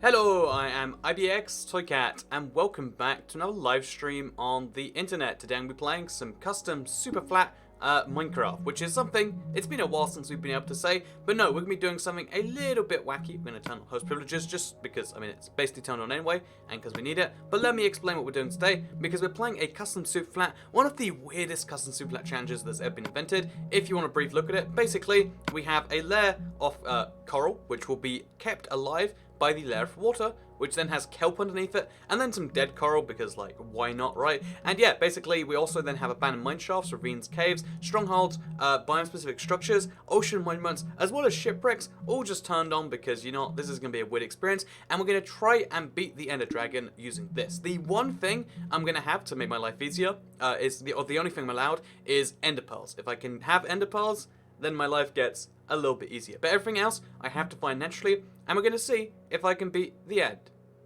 Hello, I am IBX Toycat, and welcome back to another live stream on the internet. Today I'm going to be playing some custom super flat Minecraft, which is something, it's been a while since we've been able to say, but no, we're going to be doing something a little bit wacky. We're going to turn on host privileges just because, I mean, it's basically turned on anyway, and because we need it. But let me explain what we're doing today, because we're playing a custom super flat, one of the weirdest custom super flat challenges that's ever been invented. If you want a brief look at it, basically, we have a layer of coral, which will be kept alive by the layer of water, which then has kelp underneath it, and then some dead coral, because, like, why not, right? And yeah, basically, we also then have abandoned mine shafts, ravines, caves, strongholds, biome-specific structures, ocean monuments, as well as shipwrecks, all just turned on because, you know, this is going to be a weird experience, and we're going to try and beat the Ender Dragon using this. The one thing I'm going to have to make my life easier, the only thing I'm allowed, is Ender Pearls. If I can have Ender Pearls, then my life gets a little bit easier. But everything else, I have to find naturally, and we're going to see if I can beat the end.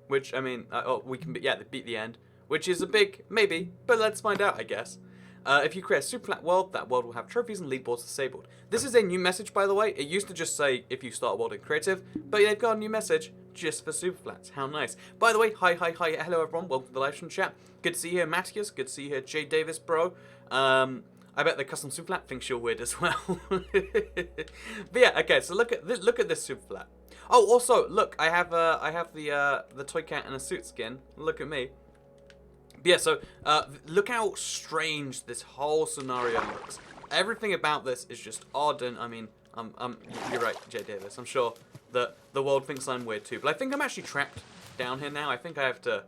Which, I mean, we can, beat the end. Which is a big maybe, but let's find out, I guess. If you create a super flat world, that world will have trophies and leaderboards disabled. This is a new message, by the way. It used to just say, if you start a world in creative, but they've got a new message just for super flats. How nice. By the way, hi, hello everyone, welcome to the live stream chat. Good to see you here, Matthias. Good to see you here, Jay Davis, bro. I bet the custom super flat thinks you're weird as well. But yeah, okay. So look at this super flat. Oh, also look, I have the toy cat in a suit skin. Look at me. But yeah, so look how strange this whole scenario looks. Everything about this is just odd, and I mean, you're right, Jay Davis. I'm sure that the world thinks I'm weird too, but I think I'm actually trapped down here now. I think I have to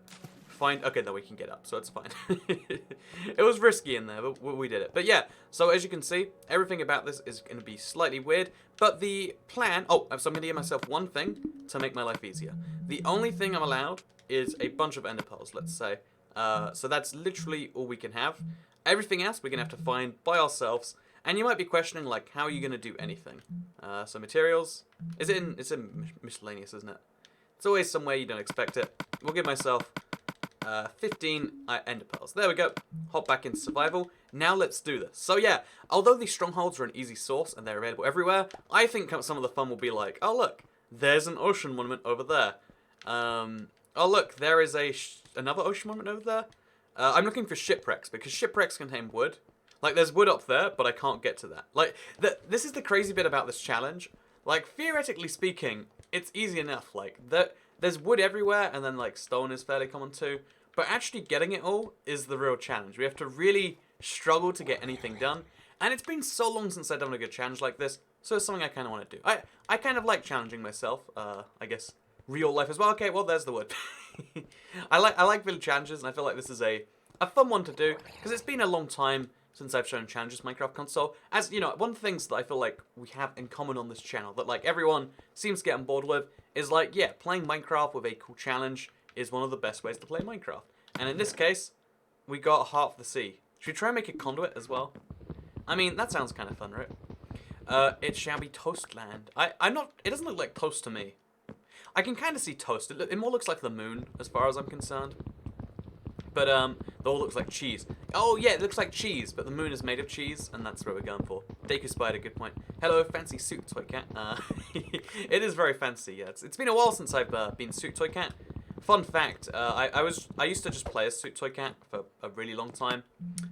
find. Okay, no, we can get up, so it's fine. It was risky in there, but we did it. But yeah, so as you can see, everything about this is going to be slightly weird, but the plan. Oh, so I'm going to give myself one thing to make my life easier. The only thing I'm allowed is a bunch of ender pearls, let's say. So that's literally all we can have. Everything else we're going to have to find by ourselves. And you might be questioning, like, how are you going to do anything? So materials. It's in miscellaneous, isn't it? It's always somewhere you don't expect it. We'll give myself 15 ender pearls. There we go. Hop back into survival. Now let's do this. So yeah, although these strongholds are an easy source and they're available everywhere, I think some of the fun will be like, oh look, there's an ocean monument over there. Oh look, there is another ocean monument over there. I'm looking for shipwrecks because shipwrecks contain wood. Like, there's wood up there, but I can't get to that. Like, this is the crazy bit about this challenge. Like, theoretically speaking, it's easy enough. Like, there's wood everywhere, and then, like, stone is fairly common too. But actually getting it all is the real challenge. We have to really struggle to get anything done. And it's been so long since I've done a good challenge like this, so it's something I kind of want to do. I kind of like challenging myself, I guess, real life as well. Okay, well, there's the wood. I like village challenges, and I feel like this is a fun one to do, because it's been a long time since I've shown challenges Minecraft console. As, you know, one of the things that I feel like we have in common on this channel, that, like, everyone seems to get on board with, is, like, yeah, playing Minecraft with a cool challenge is one of the best ways to play Minecraft. And in this case, we got Heart of the Sea. Should we try and make a conduit as well? I mean, that sounds kind of fun, right? It shall be Toastland. It doesn't look like toast to me. I can kind of see toast. It more looks like the moon, as far as I'm concerned. But, it all looks like cheese. Oh, yeah, it looks like cheese, but the moon is made of cheese, and that's what we're going for. Deku Spider, good point. Hello, fancy suit toy cat. It is very fancy, yeah. It's been a while since I've been suit toy cat. Fun fact, I used to just play as suit toy cat for a really long time.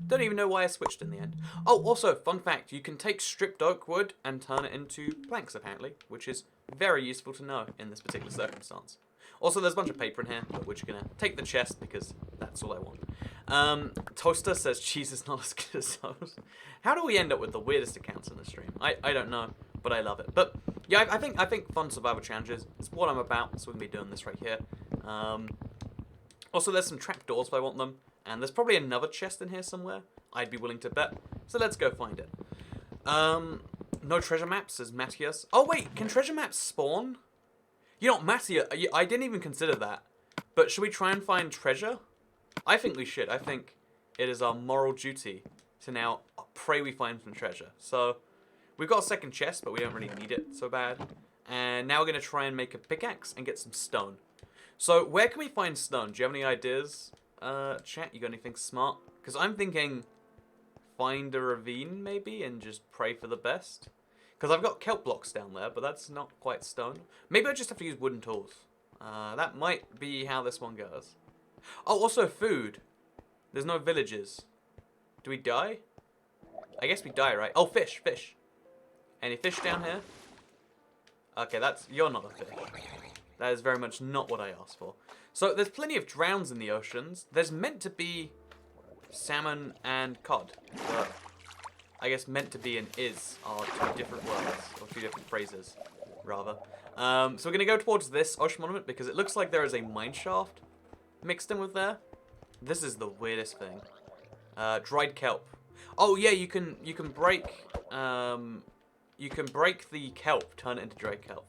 Don't even know why I switched in the end. Oh, also, fun fact, you can take stripped oak wood and turn it into planks, apparently, which is very useful to know in this particular circumstance. Also, there's a bunch of paper in here, but we're just going to take the chest because that's all I want. Toaster says cheese is not as good as toast. How do we end up with the weirdest accounts in the stream? I don't know, but I love it. But yeah, I think fun survival challenges is what I'm about, so we're going to be doing this right here. Also, there's some trapdoors if I want them, and there's probably another chest in here somewhere, I'd be willing to bet. So let's go find it. No treasure maps, says Matthias. Oh wait, can treasure maps spawn? You know, Matthias, I didn't even consider that. But should we try and find treasure? I think we should. I think it is our moral duty to now pray we find some treasure. So, we've got a second chest, but we don't really need it so bad. And now we're going to try and make a pickaxe and get some stone. So, where can we find stone? Do you have any ideas? Chat, you got anything smart? Because I'm thinking find a ravine, maybe, and just pray for the best. Because I've got kelp blocks down there, but that's not quite stone. Maybe I just have to use wooden tools. That might be how this one goes. Oh, also food. There's no villages. Do we die? I guess we die, right? Oh, fish, fish. Any fish down here? Okay, you're not a fish. That is very much not what I asked for. So there's plenty of drowns in the oceans. There's meant to be salmon and cod. But I guess meant to be and is are two different words, or two different phrases, rather. So we're going to go towards this ocean monument because it looks like there is a mine shaft mixed in with there. This is the weirdest thing. Dried kelp. Oh yeah, you can break the kelp, turn it into dried kelp.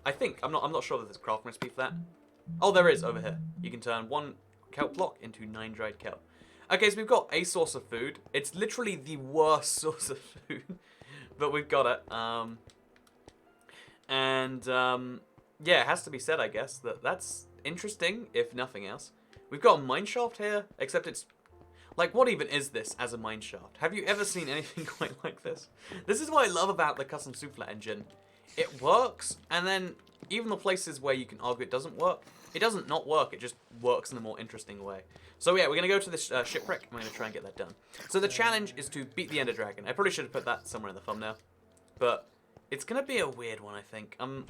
I think I'm not sure that there's a craft recipe for that. Oh, there is over here. You can turn 1 kelp block into 9 dried kelp. Okay, so we've got a source of food. It's literally the worst source of food, but we've got it. Yeah, it has to be said, I guess, that's interesting, if nothing else. We've got a mine shaft here, except it's... Like, what even is this as a mine shaft? Have you ever seen anything quite like this? This is what I love about the custom superflat engine. It works, and then even the places where you can argue it doesn't work, it doesn't not work, it just works in a more interesting way. So yeah, we're going to go to this shipwreck, and we're going to try and get that done. So the challenge is to beat the Ender Dragon. I probably should have put that somewhere in the thumbnail. But it's going to be a weird one, I think. I'm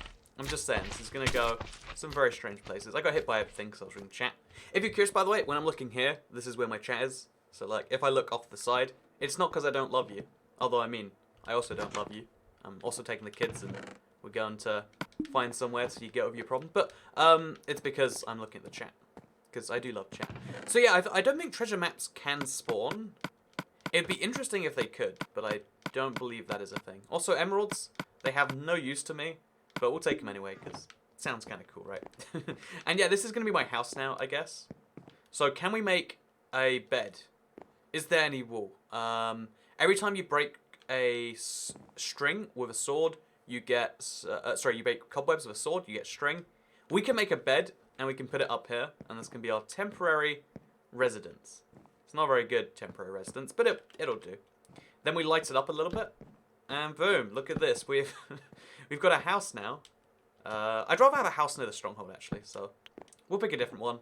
just saying, this is going to go some very strange places. I got hit by a thing because I was reading chat. If you're curious, by the way, when I'm looking here, this is where my chat is. So, like, if I look off the side, it's not because I don't love you. Although, I mean, I also don't love you. I'm also taking the kids and we're going to find somewhere so you get over your problem. But it's because I'm looking at the chat. Because I do love chat. So, yeah, I don't think treasure maps can spawn. It'd be interesting if they could, but I don't believe that is a thing. Also, emeralds, they have no use to me. But we'll take them anyway, because it sounds kind of cool, right? And yeah, this is going to be my house now, I guess. So, can we make a bed? Is there any wool? Every time you break a string with a sword, you get... you break cobwebs with a sword, you get string. We can make a bed, and we can put it up here, and this can be our temporary residence. It's not a very good temporary residence, but it'll do. Then we light it up a little bit, and boom, look at this. We've got a house now. I'd rather have a house near the stronghold, actually, so we'll pick a different one.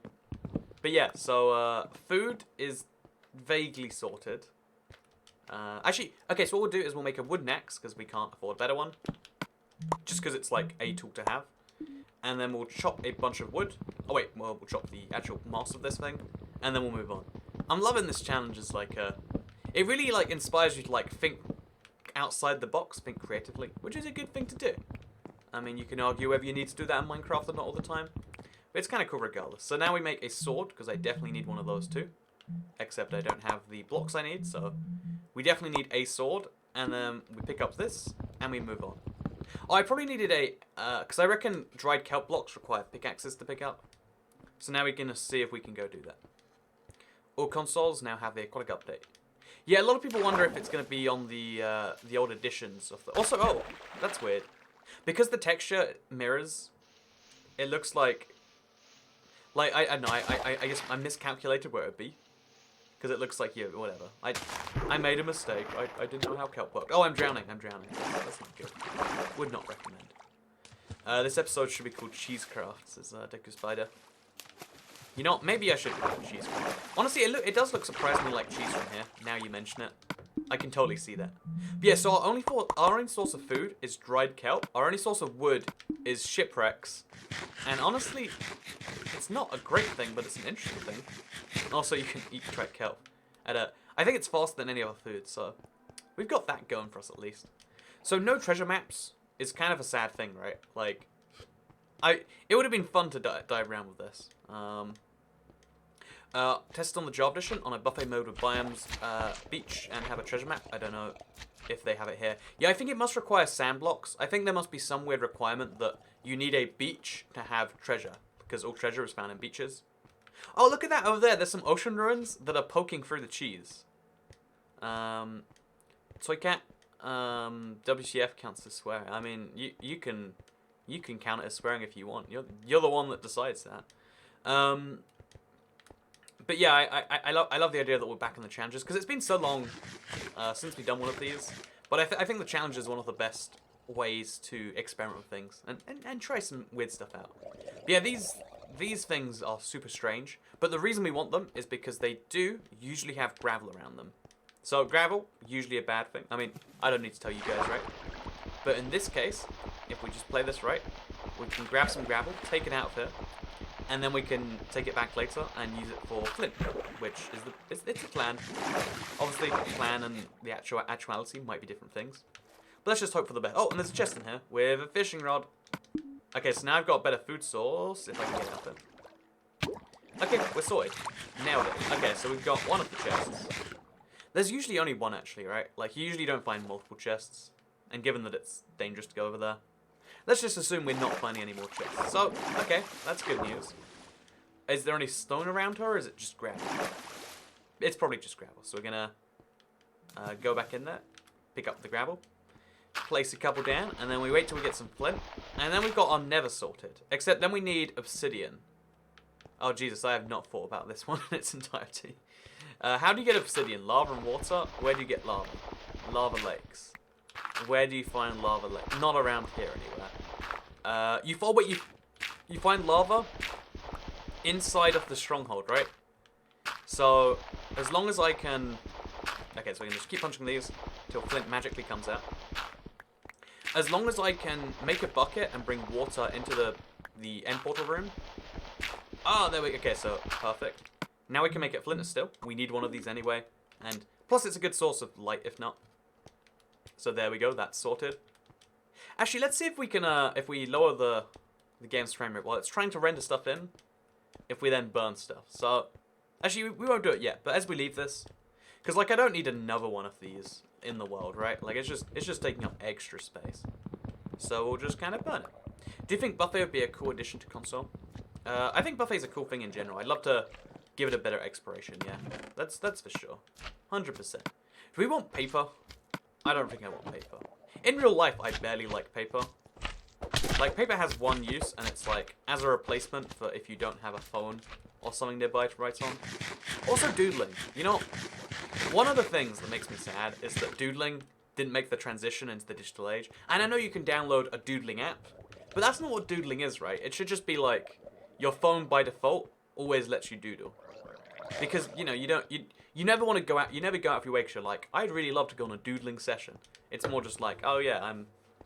But yeah, so food is vaguely sorted. Actually, okay, so what we'll do is we'll make a wooden axe, because we can't afford a better one. Just because it's like a tool to have. And then we'll chop a bunch of wood. Oh wait, well, we'll chop the actual mass of this thing. And then we'll move on. I'm loving this challenge. It's like, it really like inspires you to like think outside the box, think creatively, which is a good thing to do. I mean, you can argue whether you need to do that in Minecraft or not all the time. But it's kind of cool regardless. So now we make a sword, because I definitely need one of those too. Except I don't have the blocks I need, so we definitely need a sword. And then we pick up this, and we move on. Oh, I probably needed a... because I reckon dried kelp blocks require pickaxes to pick up. So now we're going to see if we can go do that. All consoles now have the Aquatic update. Yeah, a lot of people wonder if it's going to be on the old editions of the... Also, oh, that's weird. Because the texture mirrors, it looks like... Like, I don't know, I guess I miscalculated where it would be. Because it looks like, yeah, whatever. I made a mistake. I didn't know how kelp worked. Oh, I'm drowning. That's not good. Would not recommend. This episode should be called Cheesecraft, says Deku Spider. You know what? Maybe I should call it Cheesecraft. Honestly, it does look surprisingly like cheese from here, now you mention it. I can totally see that. But yeah, so our only source of food is dried kelp. Our only source of wood is shipwrecks. And honestly, it's not a great thing, but it's an interesting thing. Also, you can eat dried kelp. I think it's faster than any other food, so we've got that going for us at least. So no treasure maps is kind of a sad thing, right? Like, it would have been fun to dive around with this. Test on the job edition on a buffet mode with biomes, beach, and have a treasure map. I don't know if they have it here. Yeah, I think it must require sand blocks. I think there must be some weird requirement that you need a beach to have treasure, because all treasure is found in beaches. Oh, look at that over there. There's some ocean ruins that are poking through the cheese. Toy Cat, WCF counts as swearing. I mean, you can count it as swearing if you want. You're the one that decides that. But yeah, I love the idea that we're back in the challenges, because it's been so long since we've done one of these. But I think the challenge is one of the best ways to experiment with things and try some weird stuff out. But yeah, these things are super strange, but the reason we want them is because they do usually have gravel around them. So gravel, usually a bad thing. I mean, I don't need to tell you guys, right? But in this case, if we just play this right, we can grab some gravel, take it out of here, and then we can take it back later and use it for flint, which is it's a plan. Obviously, the plan and the actuality might be different things. But let's just hope for the best. Oh, and there's a chest in here with a fishing rod. Okay, so now I've got a better food source, if I can get it up there. Okay, we're sorted. Nailed it. Okay, so we've got one of the chests. There's usually only one, actually, right? Like, you usually don't find multiple chests. And given that it's dangerous to go over there, let's just assume we're not finding any more chests. So, okay, that's good news. Is there any stone around her, or is it just gravel? It's probably just gravel. So we're gonna go back in there, pick up the gravel, place a couple down, and then we wait till we get some flint. And then we've got our nether sorted. Except then we need obsidian. Oh, Jesus, I have not thought about this one in its entirety. How do you get obsidian? Lava and water? Where do you get lava? Lava lakes. Where do you find lava lakes? Not around here anywhere. You find lava inside of the stronghold, right? So, as long as I can... Okay, so I can just keep punching these till flint magically comes out. As long as I can make a bucket and bring water into the end portal room. Ah, there we go. Okay, so perfect. Now we can make it flint still. We need one of these anyway. And plus it's a good source of light, if not. So there we go, that's sorted. Actually, let's see if we can, if we lower the game's frame rate while it's trying to render stuff in, if we then burn stuff. So, actually, we won't do it yet, but as we leave this, because, like, I don't need another one of these in the world, right? Like, it's just taking up extra space. So we'll just kind of burn it. Do you think buffet would be a cool addition to console? I think buffet's a cool thing in general. I'd love to give it a better exploration, yeah. That's for sure. 100%. If we want paper, I don't think I want paper. In real life, I barely like paper. Like, paper has one use, and it's like, as a replacement for if you don't have a phone or something nearby to write on. Also, doodling. You know, one of the things that makes me sad is that doodling didn't make the transition into the digital age. And I know you can download a doodling app, but that's not what doodling is, right? It should just be like, your phone by default always lets you doodle. Because, you know, you never want to go out, you never go out of your way because you're like, I'd really love to go on a doodling session. It's more just like, oh yeah,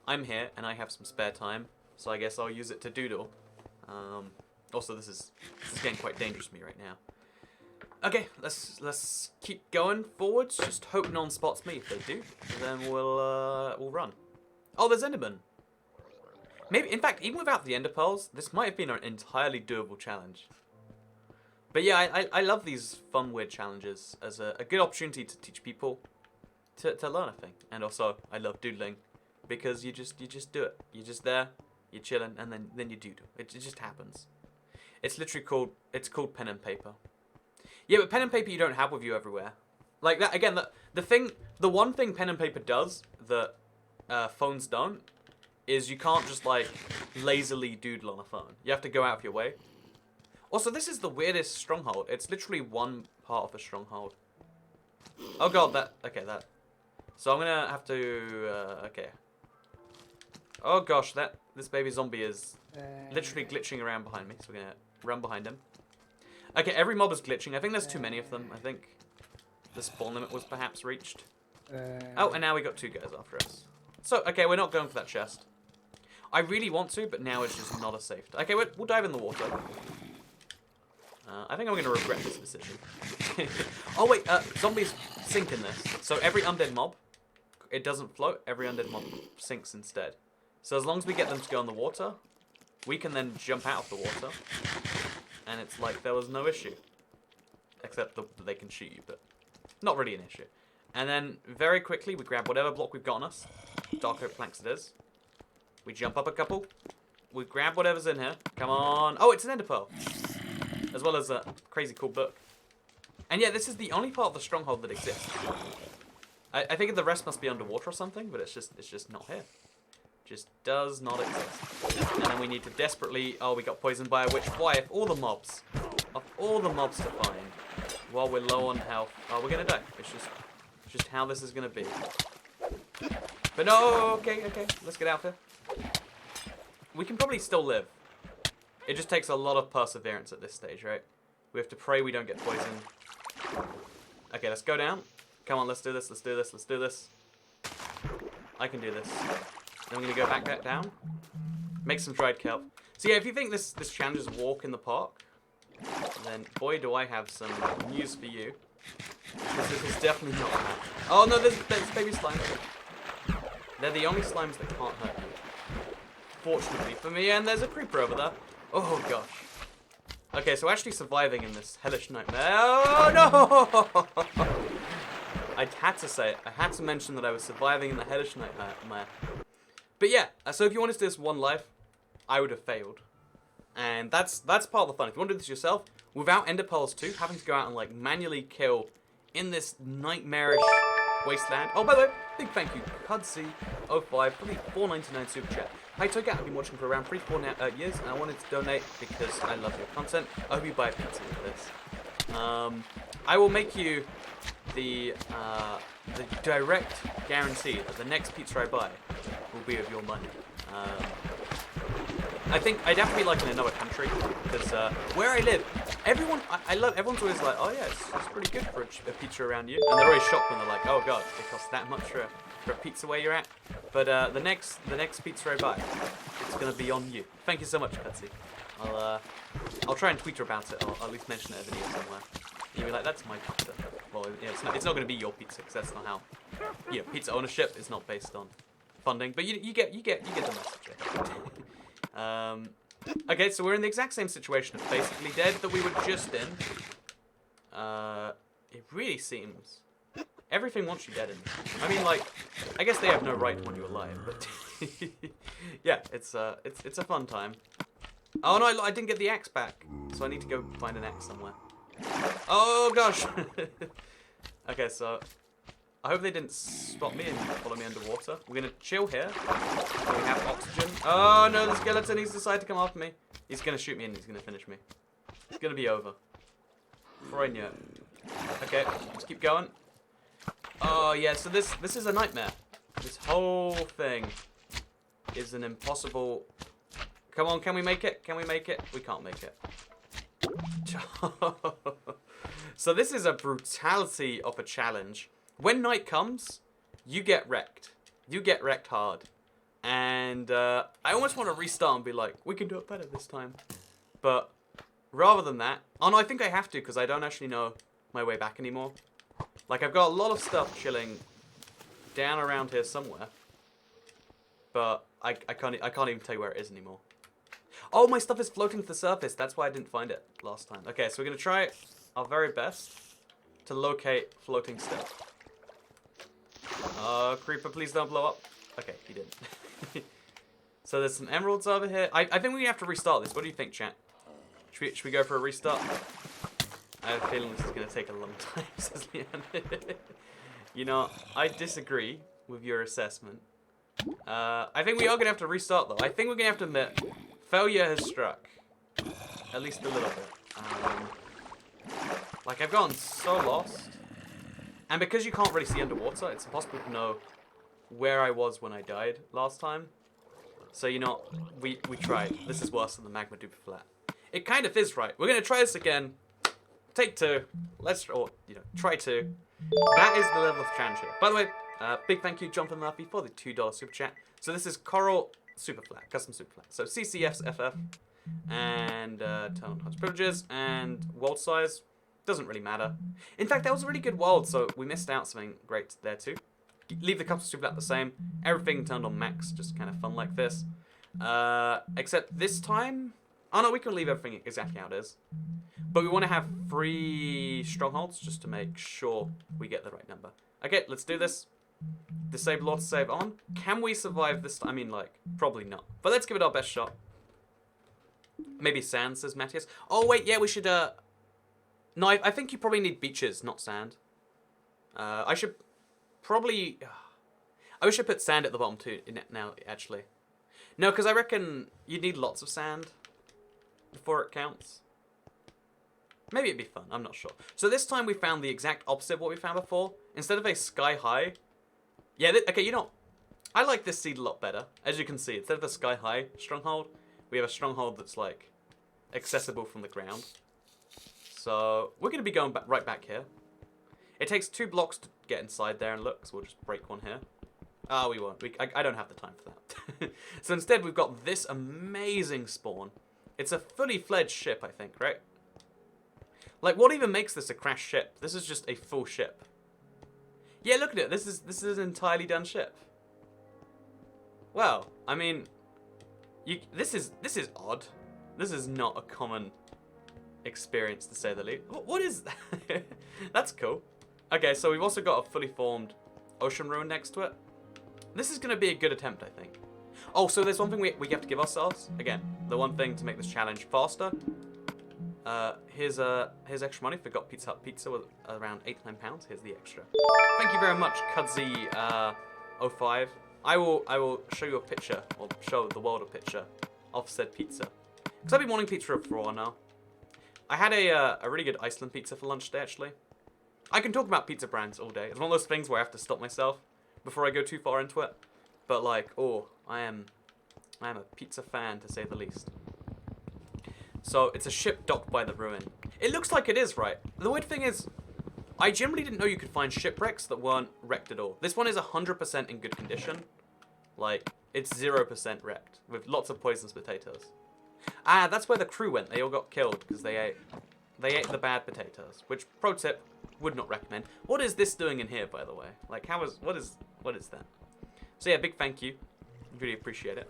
I'm here and I have some spare time, so I guess I'll use it to doodle. Also, this is getting quite dangerous for me right now. Okay, let's keep going forwards. Just hope no one spots me. If they do, then we'll run. Oh, there's Enderman. Maybe, in fact, even without the Ender Pearls, this might have been an entirely doable challenge. But yeah, I love these fun, weird challenges as a good opportunity to teach people to learn a thing. And also, I love doodling because you just do it. You're just there, you're chilling, and then you doodle. It just happens. It's literally called pen and paper. Yeah, but pen and paper you don't have with you everywhere. Like that again. The one thing pen and paper does that phones don't is you can't just like lazily doodle on a phone. You have to go out of your way. Also, this is the weirdest stronghold. It's literally one part of a stronghold. Oh god, that. So I'm gonna have to. Okay. Oh gosh, this baby zombie is literally glitching around behind me. So we're gonna run behind him. Okay, every mob is glitching. I think there's too many of them. I think the spawn limit was perhaps reached. Oh, and now we got two guys after us. So, okay, we're not going for that chest. I really want to, but now it's just not a safe. Okay, we'll dive in the water. I think I'm going to regret this decision. Oh, wait, zombies sink in this. So every undead mob, it doesn't float. Every undead mob sinks instead. So as long as we get them to go in the water, we can then jump out of the water. And it's like there was no issue. Except that they can shoot you, but not really an issue. And then very quickly, we grab whatever block we've got on us. Dark oak planks it is. We jump up a couple. We grab whatever's in here. Come on. Oh, it's an ender pearl. As well as a crazy cool book. And yeah, this is the only part of the stronghold that exists. I think the rest must be underwater or something, but it's just not here. Just does not exist. And then we need to desperately... Oh, we got poisoned by a witch. Why? Of all the mobs to find, while we're low on health... Oh, we're going to die. It's just how this is going to be. But no, okay, let's get out here. We can probably still live. It just takes a lot of perseverance at this stage, right? We have to pray we don't get poisoned. Okay, let's go down. Come on, let's do this, let's do this, let's do this. I can do this. Then we're going to go back down. Make some dried kelp. So yeah, if you think this challenge is a walk in the park, then boy do I have some news for you. Because this is definitely not that. Oh no, there's baby slimes. They're the only slimes that can't hurt you. Fortunately for me, and there's a creeper over there. Oh gosh. Okay, so actually surviving in this hellish nightmare. Oh no! I had to say it. I had to mention that I was surviving in the hellish nightmare. But yeah, so if you wanted to do this one life, I would have failed. And that's part of the fun. If you want to do this yourself, without ender pearls too, having to go out and like manually kill in this nightmarish wasteland. Oh, by the way, big thank you, Cudsy05 for the $4.99 super chat. Hi Toga, I've been watching for around 3-4 years, and I wanted to donate because I love your content. I hope you buy a pizza with this. I will make you the direct guarantee that the next pizza I buy will be of your money. I think I'd have to be like in another country, because where I live, everyone's always like, oh yeah, it's pretty good for a pizza around you, and they're always shocked when they're like, oh god, it costs that much for a pizza where you're at. But the next pizza I buy, it's gonna be on you. Thank you so much, Cutsy. I'll try and tweet about it, or at least mention it in a video somewhere. You'll be like, that's my pizza. Well, yeah, it's not gonna be your pizza, because that's not how, pizza ownership is not based on funding. But you get the message. Okay, so we're in the exact same situation of basically dead that we were just in. It really seems everything wants you dead in this. I mean, like, I guess they have no right to want you alive, but yeah, it's a fun time. Oh no, I didn't get the axe back, so I need to go find an axe somewhere. Oh gosh. Okay, so I hope they didn't spot me and follow me underwater. We're gonna chill here. We have oxygen. Oh no, the skeleton, he's decided to come after me. He's gonna shoot me and he's gonna finish me. It's gonna be over. Before I knew it. Okay, let's keep going. Oh yeah, so this is a nightmare. This whole thing is an impossible... Come on, can we make it? Can we make it? We can't make it. So this is a brutality of a challenge. When night comes, you get wrecked. You get wrecked hard. And I almost want to restart and be like, we can do it better this time. But rather than that... Oh no, I think I have to because I don't actually know my way back anymore. Like, I've got a lot of stuff chilling down around here somewhere. But I can't even tell you where it is anymore. Oh, my stuff is floating to the surface. That's why I didn't find it last time. Okay, so we're going to try our very best to locate floating stuff. Creeper, please don't blow up. Okay, he didn't. So there's some emeralds over here. I think we have to restart this. What do you think, chat? Should we go for a restart? I have a feeling this is going to take a long time, says Leanne. You know, I disagree with your assessment. I think we are going to have to restart, though. I think we're going to have to admit, failure has struck. At least a little bit. Like, I've gotten so lost. And because you can't really see underwater, it's impossible to know where I was when I died last time. So, you know, we tried. This is worse than the magma duper flat. It kind of is right. We're going to try this again. Take two. Try two. That is the level of challenge here. By the way, big thank you, Jonathan Murphy, for the $2 super chat. So this is Coral Superflat, custom superflat. So CCF's FF, and turn on touch privileges, and world size. Doesn't really matter. In fact, that was a really good world, so we missed out something great there too. Leave the custom superflat the same. Everything turned on max, just kind of fun like this. Except this time... Oh no, we can leave everything exactly how it is. But we want to have 3 strongholds just to make sure we get the right number. Okay, let's do this. Disable autosave on. Can we survive this? I mean, like, probably not. But let's give it our best shot. Maybe sand, says Matthias. Oh, wait, yeah, we should, No, I think you probably need beaches, not sand. I should probably... I wish I put sand at the bottom too now, actually. No, because I reckon you'd need lots of sand before it counts. Maybe it'd be fun, I'm not sure. So this time we found the exact opposite of what we found before. Instead of a sky high... Yeah, okay, you know... I like this seed a lot better. As you can see, instead of a sky-high stronghold, we have a stronghold that's, like, accessible from the ground. So, we're going to be going right back here. It takes 2 blocks to get inside there and look, so we'll just break one here. Oh, we won't. I don't have the time for that. So instead, we've got this amazing spawn. It's a fully fledged ship, I think, right? Like, what even makes this a crash ship? This is just a full ship. Yeah, look at it. This is an entirely done ship. Well, I mean, this is odd. This is not a common experience, to say the least. What is that? That's cool. Okay, so we've also got a fully formed ocean ruin next to it. This is going to be a good attempt, I think. Oh, so there's one thing we have to give ourselves. Again, the one thing to make this challenge faster. Here's extra money for Got Pizza Hut Pizza with around £8 to £9. Here's the extra. Thank you very much, Kudzi05. I will show you a picture, or show the world a picture of said pizza. Because I've been wanting pizza for a while now. I had a really good Iceland pizza for lunch today, actually. I can talk about pizza brands all day. It's one of those things where I have to stop myself before I go too far into it. But like, oh, I am a pizza fan, to say the least. So it's a ship docked by the ruin. It looks like it is, right? The weird thing is, I generally didn't know you could find shipwrecks that weren't wrecked at all. This one is 100% in good condition. Like, it's 0% wrecked, with lots of poisonous potatoes. Ah, that's where the crew went. They all got killed because they ate the bad potatoes. Which, pro tip, would not recommend. What is this doing in here, by the way? Like, what is that? So yeah, big thank you. Really appreciate it.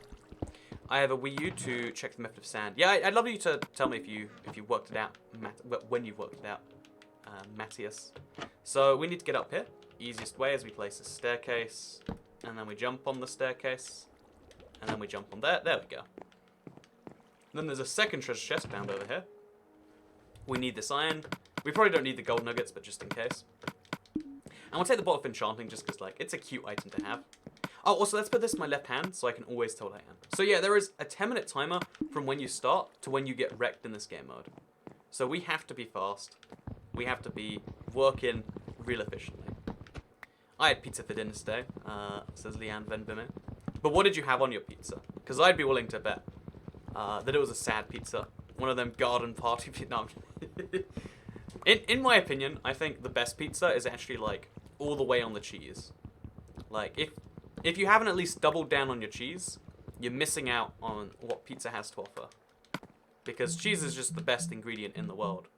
I have a Wii U to check the method of sand. Yeah, I'd love you to tell me if you worked it out, when you've worked it out, Matthias. So we need to get up here. Easiest way is we place a staircase, and then we jump on the staircase, and then we jump on there. There we go. Then there's a second treasure chest found over here. We need this iron. We probably don't need the gold nuggets, but just in case. And we'll take the bottle of enchanting just because, like, it's a cute item to have. Oh, also, let's put this in my left hand so I can always tell what I am. So yeah, there is a 10-minute timer from when you start to when you get wrecked in this game mode. So we have to be fast. We have to be working real efficiently. I had pizza for dinner today, says Leanne Van Bimme. But what did you have on your pizza? Because I'd be willing to bet that it was a sad pizza. One of them garden party pizza. No. In my opinion, I think the best pizza is actually, like, all the way on the cheese. Like, if you haven't at least doubled down on your cheese, you're missing out on what pizza has to offer. Because cheese is just the best ingredient in the world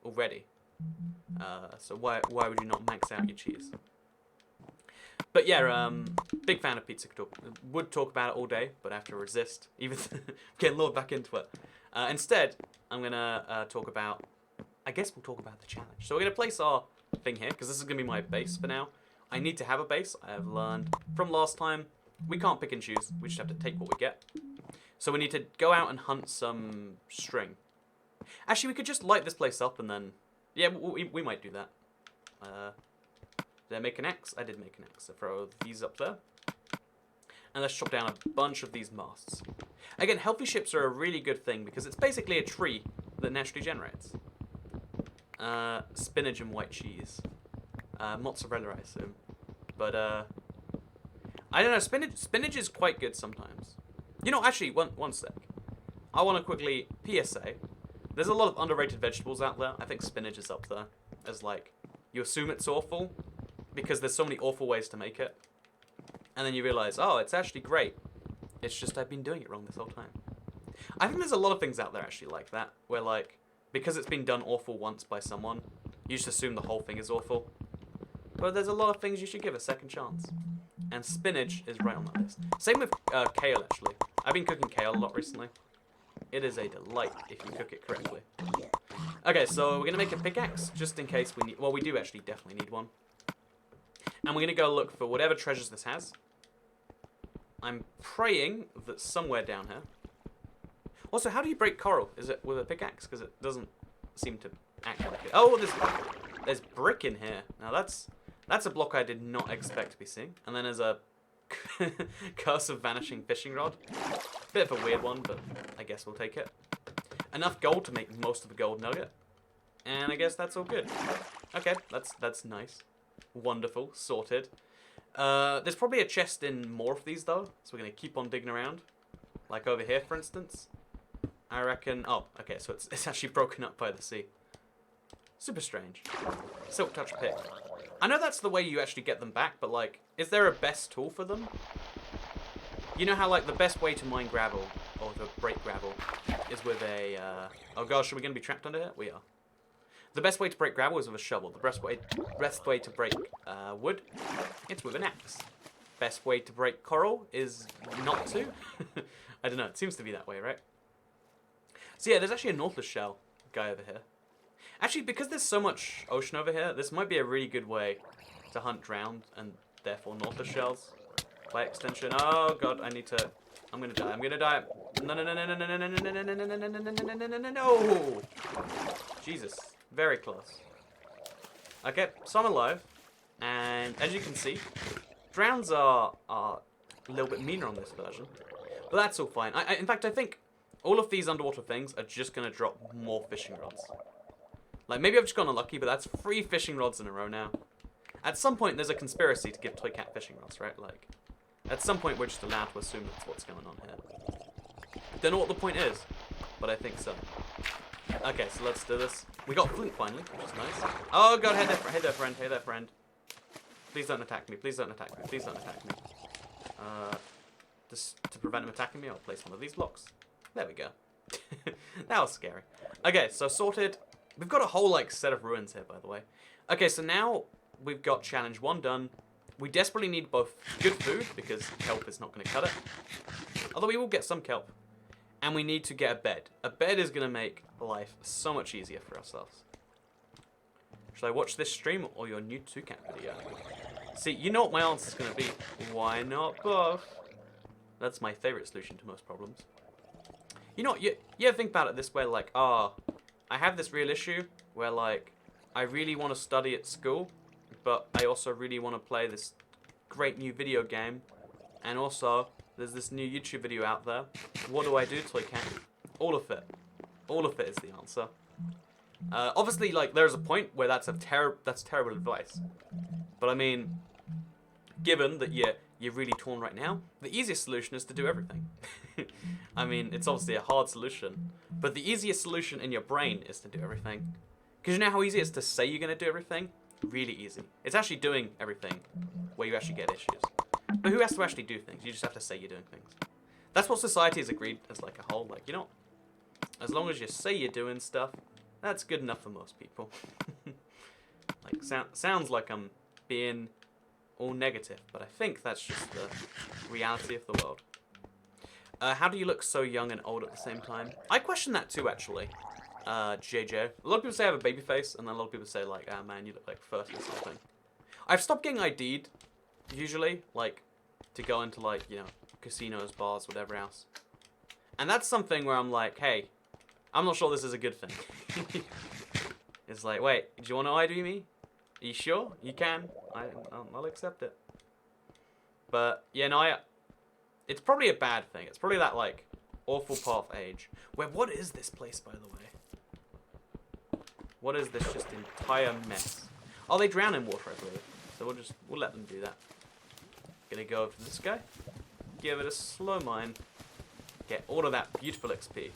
already. So why would you not max out your cheese? But yeah, big fan of pizza. Would talk about it all day, but I have to resist. Even getting lured back into it. Instead, I'm going to talk about... I guess we'll talk about the challenge. So we're going to place our thing here, because this is going to be my base for now. I need to have a base. I have learned from last time, we can't pick and choose. We just have to take what we get. So we need to go out and hunt some string. Actually, we could just light this place up and then... Yeah, we might do that. Did I make an X? I did make an X. So throw these up there. And let's chop down a bunch of these masts. Again, healthy ships are a really good thing because it's basically a tree that naturally generates. Spinach and white cheese. Mozzarella, I assume. But, I don't know, spinach is quite good sometimes. You know, actually, one sec. I want to quickly, PSA. There's a lot of underrated vegetables out there. I think spinach is up there. As, like, you assume it's awful, because there's so many awful ways to make it. And then you realize, oh, it's actually great. It's just I've been doing it wrong this whole time. I think there's a lot of things out there actually like that, where, like, because it's been done awful once by someone, you just assume the whole thing is awful. But there's a lot of things you should give a second chance. And spinach is right on that list. Same with kale, actually. I've been cooking kale a lot recently. It is a delight if you cook it correctly. Okay, so we're going to make a pickaxe, just in case we need... Well, we do actually definitely need one. And we're going to go look for whatever treasures this has. I'm praying that somewhere down here... Also, how do you break coral? Is it with a pickaxe? Because it doesn't seem to act like it. Oh, there's brick in here. Now, that's a block I did not expect to be seeing. And then there's a curse of vanishing fishing rod. Bit of a weird one, but I guess we'll take it. Enough gold to make most of a gold nugget. And I guess that's all good. Okay, that's nice. Wonderful. Sorted. There's probably a chest in more of these, though. So we're going to keep on digging around. Like over here, for instance. I reckon... Oh, okay, so it's actually broken up by the sea. Super strange. Silk touch pick. I know that's the way you actually get them back, but, like, is there a best tool for them? You know how, like, the best way to mine gravel, or to break gravel, is with a, oh gosh, are we going to be trapped under here? We are. The best way to break gravel is with a shovel. The best way to break wood, it's with an axe. Best way to break coral is not to. I don't know, it seems to be that way, right? So yeah, there's actually a Nautilus shell guy over here. Actually, because there's so much ocean over here, this might be a really good way to hunt drowned and therefore Nautilus shells by extension. Oh god, I'm gonna die. No, no, no, no, no, no, no, no, no, no, no, no, no, no, no, no, no, no, no. Jesus, very close. Okay, so I'm alive, and as you can see, drowns are a little bit meaner on this version, but that's all fine. In fact, I think all of these underwater things are just gonna drop more fishing rods. Like, maybe I've just gone unlucky, but that's 3 fishing rods in a row now. At some point, there's a conspiracy to give Toy Cat fishing rods, right? Like, at some point, we're just allowed to assume that's what's going on here. Don't know what the point is, but I think so. Okay, so let's do this. We got flint finally, which is nice. Oh god, hey there, friend, hey there, friend. Please don't attack me, please don't attack me, please don't attack me. Just to prevent him attacking me, I'll place one of these blocks. There we go. That was scary. Okay, so sorted. We've got a whole, like, set of ruins here, by the way. Okay, so now we've got challenge 1 done. We desperately need both good food, because kelp is not going to cut it. Although we will get some kelp. And we need to get a bed. A bed is going to make life so much easier for ourselves. Should I watch this stream or your new Toucan video? See, you know what my answer is going to be. Why not both? That's my favourite solution to most problems. You know what, you ever think about it this way, like, I have this real issue where, like, I really want to study at school, but I also really want to play this great new video game, and also, there's this new YouTube video out there. What do I do, Toy Cat? All of it. All of it is the answer. Obviously, like, there's a point where that's terrible advice. But I mean, given that you're really torn right now, the easiest solution is to do everything. I mean, it's obviously a hard solution, but the easiest solution in your brain is to do everything. Because you know how easy it is to say you're going to do everything? Really easy. It's actually doing everything where you actually get issues. But who has to actually do things? You just have to say you're doing things. That's what society has agreed as like a whole. Like, you know, as long as you say you're doing stuff, that's good enough for most people. Like, sounds like I'm being all negative, but I think that's just the reality of the world. How do you look so young and old at the same time? I question that too, actually. JJ. A lot of people say I have a baby face, and then a lot of people say, like, ah, man, you look like 30 or something. I've stopped getting ID'd, usually, like, to go into, like, you know, casinos, bars, whatever else. And that's something where I'm like, hey, I'm not sure this is a good thing. It's like, wait, do you want to ID me? Are you sure? You can. I'll accept it. But, yeah, no, it's probably a bad thing. It's probably that, like, awful part of age. What is this place, by the way? What is this just entire mess? Oh, they drown in water, I believe. So we'll let them do that. Gonna go over to this guy. Give it a slow mine. Get all of that beautiful XP.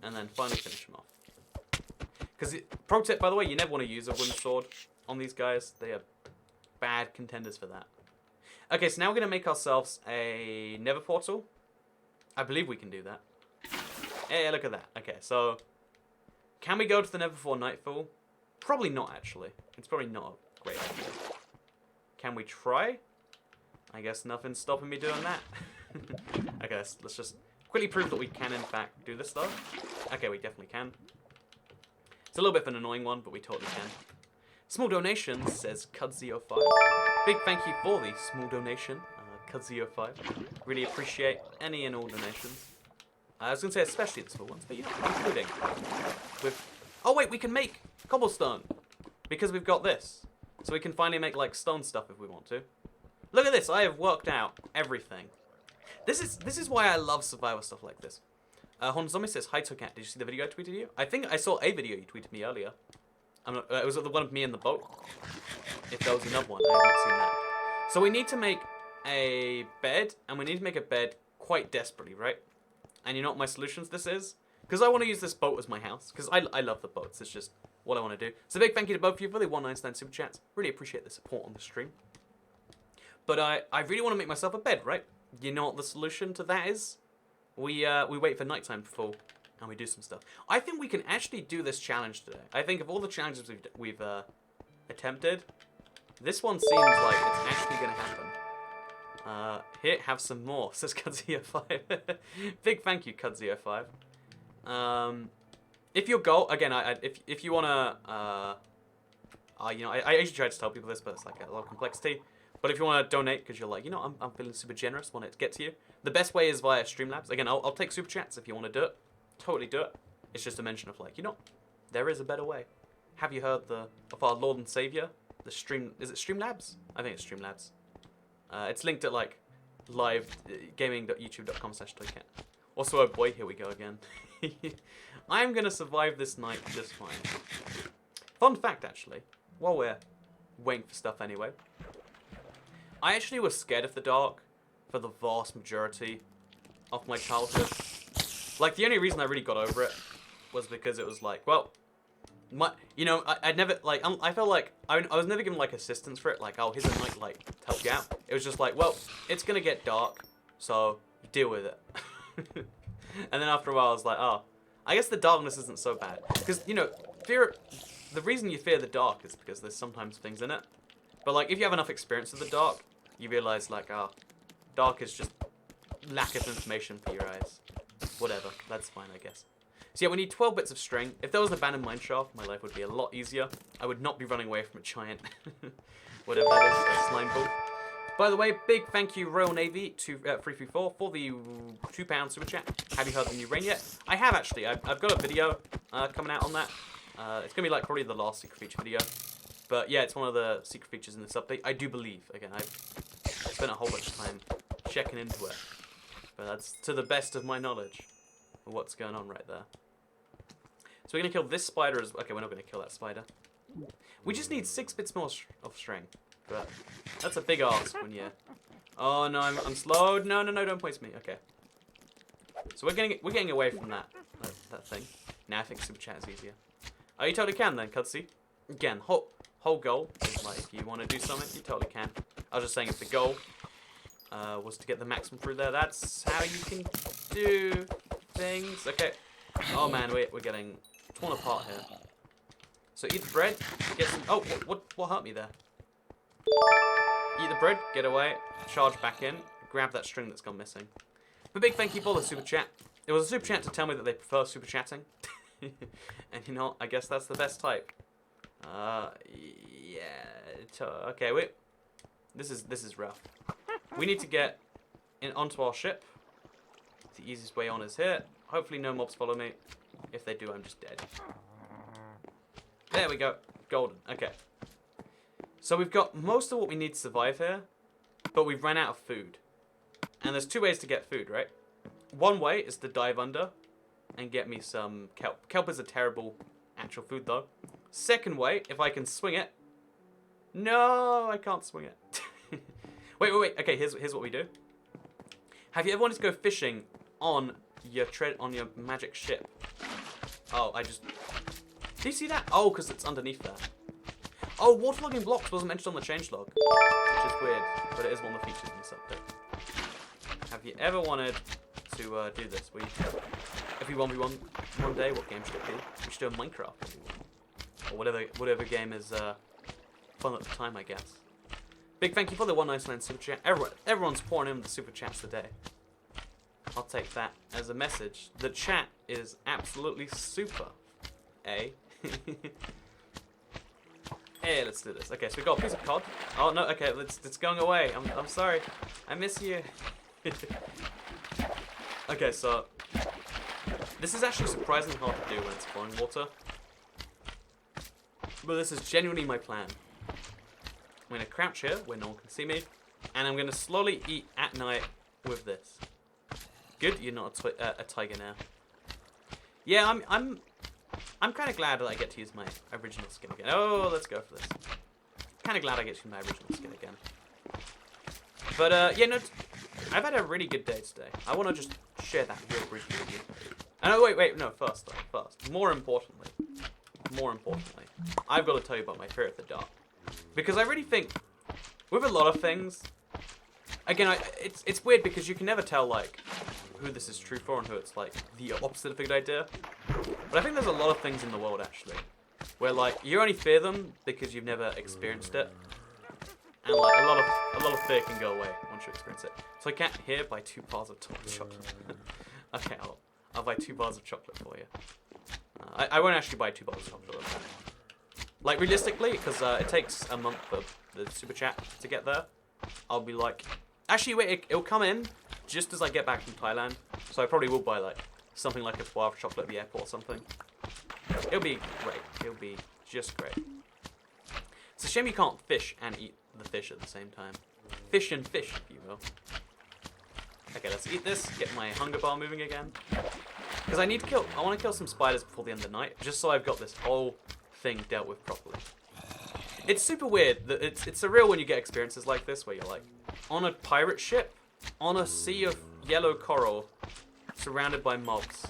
And then finally finish him off. Because, pro tip, by the way, you never want to use a wooden sword on these guys. They are bad contenders for that. Okay, so now we're going to make ourselves a nether portal. I believe we can do that. Hey, look at that. Okay, so can we go to the nether before nightfall? Probably not, actually. It's probably not a great idea. Can we try? I guess nothing's stopping me doing that. Okay, let's just quickly prove that we can, in fact, do this, though. Okay, we definitely can. It's a little bit of an annoying one, but we totally can. Small donations, says Cudzio5. Big thank you for the small donation, Cudzio5. Really appreciate any and all donations. I was going to say especially the small ones, but you know, including. Oh wait, we can make cobblestone! Because we've got this. So we can finally make, like, stone stuff if we want to. Look at this, I have worked out everything. This is why I love survival stuff like this. Honzomi says, hi Tokat, did you see the video I tweeted you? I think I saw a video you tweeted me earlier. It was the one of me in the boat. If there was another one, I haven't seen that. So we need to make a bed, and we need to make a bed quite desperately, right? And you know what my solution to this is? Because I want to use this boat as my house. Because I love the boats. It's just what I want to do. So big thank you to both of you for the 199 super chats. Really appreciate the support on the stream. But I really want to make myself a bed, right? You know what the solution to that is? We wait for nighttime to fall, and we do some stuff. I think we can actually do this challenge today. I think of all the challenges we've attempted, this one seems like it's actually going to happen. Here, have some more, says Cudzio5. Big thank you, Cudzio5. If your goal, again, if you want to, you know, I usually try to tell people this, but it's like a lot of complexity. But if you want to donate, because you're like, you know, I'm feeling super generous, want it to get to you, the best way is via Streamlabs. Again, I'll take super chats if you want to do it. Totally do it. It's just a mention of like, you know, there is a better way. Have you heard of our Lord and Savior? The stream, is it Streamlabs? I think it's Streamlabs. It's linked at like live gaming.youtube.com/toycat. Also, oh boy, here we go again. I'm gonna survive this night just fine. Fun fact, actually, while we're waiting for stuff anyway, I actually was scared of the dark for the vast majority of my childhood. Like, the only reason I really got over it was because it was like, well, you know, I'd never, like, I felt like I was never given, like, assistance for it. Like, oh, here's a night light to help you out. It was just like, well, it's gonna get dark, so deal with it. And then after a while, I was like, oh, I guess the darkness isn't so bad. Because, you know, the reason you fear the dark is because there's sometimes things in it. But, like, if you have enough experience with the dark, you realize, like, oh, dark is just lack of information for your eyes. Whatever, that's fine, I guess. So yeah, we need 12 bits of string. If there was an abandoned mine shaft, my life would be a lot easier. I would not be running away from a giant, whatever that is, a slime ball. By the way, big thank you, Royal Navy, to 334 for the £2 super chat. Have you heard the new rain yet? I have, actually. I've got a video coming out on that. It's going to be, like, probably the last secret feature video. But yeah, it's one of the secret features in this update. I do believe. Again, I've spent a whole bunch of time checking into it. But that's to the best of my knowledge of what's going on right there. So we're going to kill this spider as... Okay, we're not going to kill that spider. We just need 6 bits more of string. But that's a big ask when you... Oh, no, I'm slowed. No, don't poison me. Okay. So we're getting away from that thing. Now I think super chat is easier. Oh, you totally can then, Cudsy. Again, whole goal is like, if you want to do something, you totally can. I was just saying if the goal was to get the maximum through there, that's how you can do things. Okay. Oh man, we're getting torn apart here. So eat the bread, get some... Oh, what hurt me there? Eat the bread, get away, charge back in, grab that string that's gone missing. But big thank you for the super chat. It was a super chat to tell me that they prefer super chatting. And you know what, I guess that's the best type. Yeah. Okay, wait. This is rough. We need to get onto our ship. The easiest way on is here. Hopefully no mobs follow me. If they do, I'm just dead. There we go. Golden. Okay. So we've got most of what we need to survive here, but we've ran out of food. And there's 2 ways to get food, right? One way is to dive under and get me some kelp. Kelp is a terrible actual food, though. Second way, if I can swing it. No, I can't swing it. Wait. Okay, here's what we do. Have you ever wanted to go fishing on your magic ship? Oh, do you see that? Oh, because it's underneath there. Oh, waterlogging blocks wasn't mentioned on the changelog, which is weird, but it is one of the features in this update. Have you ever wanted to do this? If we 1v1 one day, what game should it be? We should do a Minecraft. Or whatever game is fun at the time, I guess. Big thank you for the 199 super chat. Everyone's pouring in the super chats today. I'll take that as a message. The chat is absolutely super. Eh? Hey, let's do this. Okay, so we got a piece of cod. Oh no, okay, it's going away. I'm sorry. I miss you. Okay, so this is actually surprisingly hard to do when it's flowing water. But this is genuinely my plan. I'm going to crouch here where no one can see me, and I'm going to slowly eat at night with this. Good, you're not a tiger now. Yeah, I'm kind of glad that I get to use my original skin again. Oh, let's go for this. Kind of glad I get to use my original skin again. But yeah, no, I've had a really good day today. I want to just share that real briefly with you. And oh wait, no, first, more importantly, I've got to tell you about my fear of the dark, because I really think with a lot of things, again, it's weird because you can never tell like who this is true for and who it's like the opposite of a good idea. But I think there's a lot of things in the world actually where like you only fear them because you've never experienced it, and like a lot of fear can go away once you experience it. So I can't here buy 2 bars of chocolate. Okay, I'll buy 2 bars of chocolate for you. I won't actually buy 2 bars of chocolate. Like realistically, because it takes a month for the super chat to get there. I'll be like, actually wait, it'll come in just as I get back from Thailand. So I probably will buy like something like a bar of chocolate at the airport or something. It'll be great. It'll be just great. It's a shame you can't fish and eat the fish at the same time. Fish and fish, if you will. Okay, let's eat this. Get my hunger bar moving again. Because I want to kill some spiders before the end of the night, just so I've got this whole thing dealt with properly. It's super weird that it's surreal when you get experiences like this, where you're like on a pirate ship, on a sea of yellow coral, surrounded by mobs,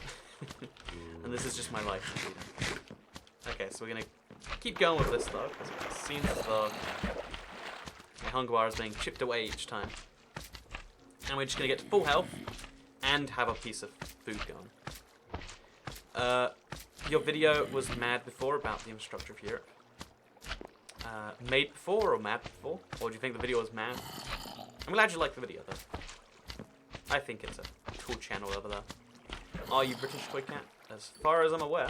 and this is just my life. Okay, so we're gonna keep going with this though, because it seems as though my hunger bar is being chipped away each time, and we're just gonna get to full health and have a piece of food going. Your video was mad before about the infrastructure of Europe. Made before or mad before? Or do you think the video was mad? I'm glad you liked the video though. I think it's a cool channel over there. Are you British, Toy Cat? As far as I'm aware.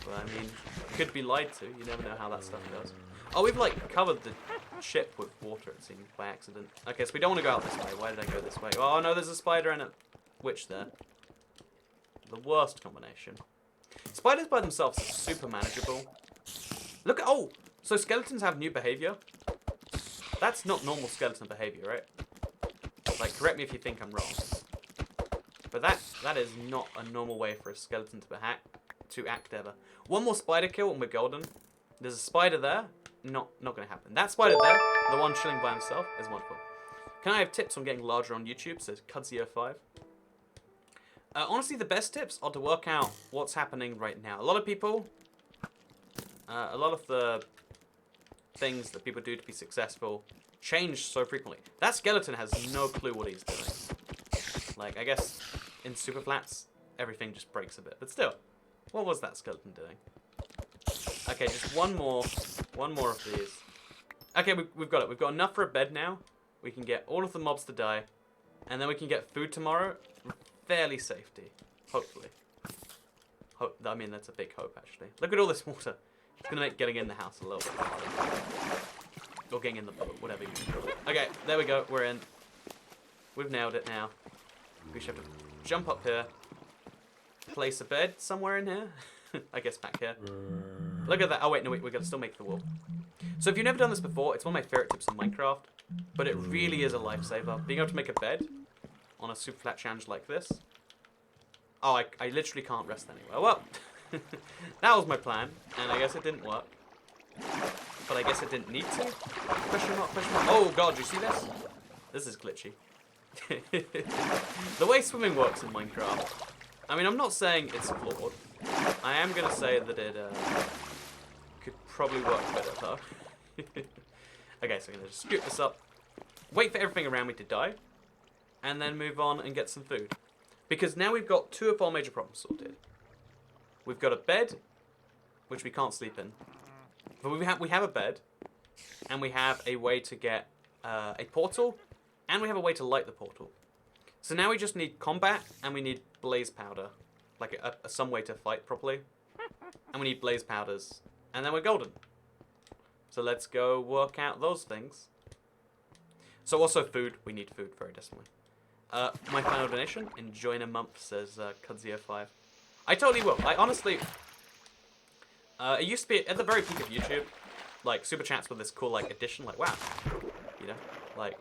Well, I mean, could be lied to. You never know how that stuff goes. Oh, we've like covered the ship with water, it seems, by accident. Okay, so we don't want to go out this way. Why did I go this way? Oh no, there's a spider and a witch there. The worst combination. Spiders by themselves are super manageable. Look at, oh, so skeletons have new behavior? That's not normal skeleton behavior, right? Like, correct me if you think I'm wrong. But that is not a normal way for a skeleton to act ever. One more spider kill and we're golden. There's a spider there. Not gonna happen. That spider there, the one chilling by himself, is wonderful. Can I have tips on getting larger on YouTube? Says Cudzio5. Honestly, the best tips are to work out what's happening right now. A lot of people, a lot of the things that people do to be successful change so frequently. That skeleton has no clue what he's doing. Like, I guess in superflats, everything just breaks a bit. But still, what was that skeleton doing? Okay, just one more of these. Okay, we've got it. We've got enough for a bed now. We can get all of the mobs to die. And then we can get food tomorrow. Fairly safety. Hopefully. I mean, that's a big hope, actually. Look at all this water. It's going to make getting in the house a little bit harder. Or getting in the boat, whatever you call it. Okay, there we go. We're in. We've nailed it now. We should have to jump up here. Place a bed somewhere in here. I guess back here. Look at that. Oh, wait, no, wait. We're going to still make the wall. So if you've never done this before, it's one of my favorite tips in Minecraft. But it really is a lifesaver. Being able to make a bed on a super flat challenge like this. Oh, I literally can't rest anywhere. Well, that was my plan, and I guess it didn't work. But I guess it didn't need to. Question mark, question mark. Oh god, you see this? This is glitchy. The way swimming works in Minecraft. I mean, I'm not saying it's flawed. I am going to say that it could probably work better, though. Okay, so I'm going to just scoop this up. Wait for everything around me to die. And then move on and get some food. Because now we've got 2 of our major problems sorted. We've got a bed, which we can't sleep in. But we have a bed, and we have a way to get a portal, and we have a way to light the portal. So now we just need combat, and we need blaze powder. Like some way to fight properly. And we need blaze powders. And then we're golden. So let's go work out those things. So also food. We need food very desperately. My final donation, enjoy in a month, says Cudzio5. I totally will. I honestly... it used to be at the very peak of YouTube, like, super chats with this cool, like, addition, like, wow. You know? Like...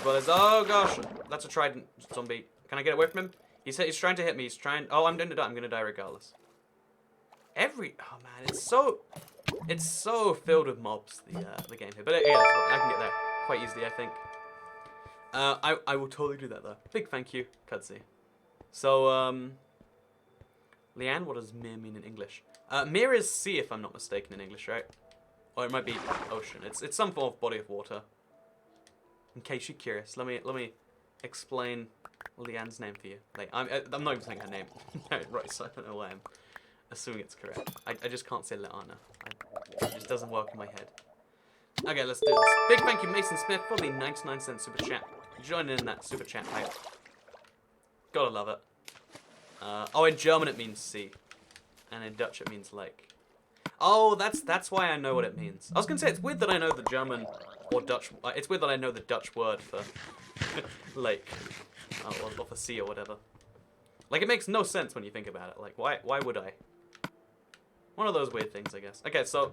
But there's... Oh, gosh. That's a trident zombie. Can I get away from him? He's trying to hit me. He's trying... Oh, I'm going to die. I'm going to die regardless. Oh, man. It's so filled with mobs, the game here. But, yeah, I can get there quite easily, I think. I will totally do that, though. Big thank you, Cudsy. So, Leanne, what does mere mean in English? Mere is sea, if I'm not mistaken, in English, right? Or it might be ocean. It's some form of body of water. In case you're curious, let me explain Leanne's name for you. Like, I'm not even saying her name. No, right, so I don't know why I'm assuming it's correct. I just can't say Leanna. It just doesn't work in my head. Okay, let's do this. Big thank you, Mason Smith, for the 99-cent super chat. Join in that super chat hype. Gotta love it. Oh, in German it means sea, and in Dutch it means lake. Oh, that's why I know what it means. I was gonna say it's weird that I know the German or Dutch. It's weird that I know the Dutch word for lake, or for sea or whatever. Like, it makes no sense when you think about it. Like, why would I? One of those weird things, I guess. Okay, so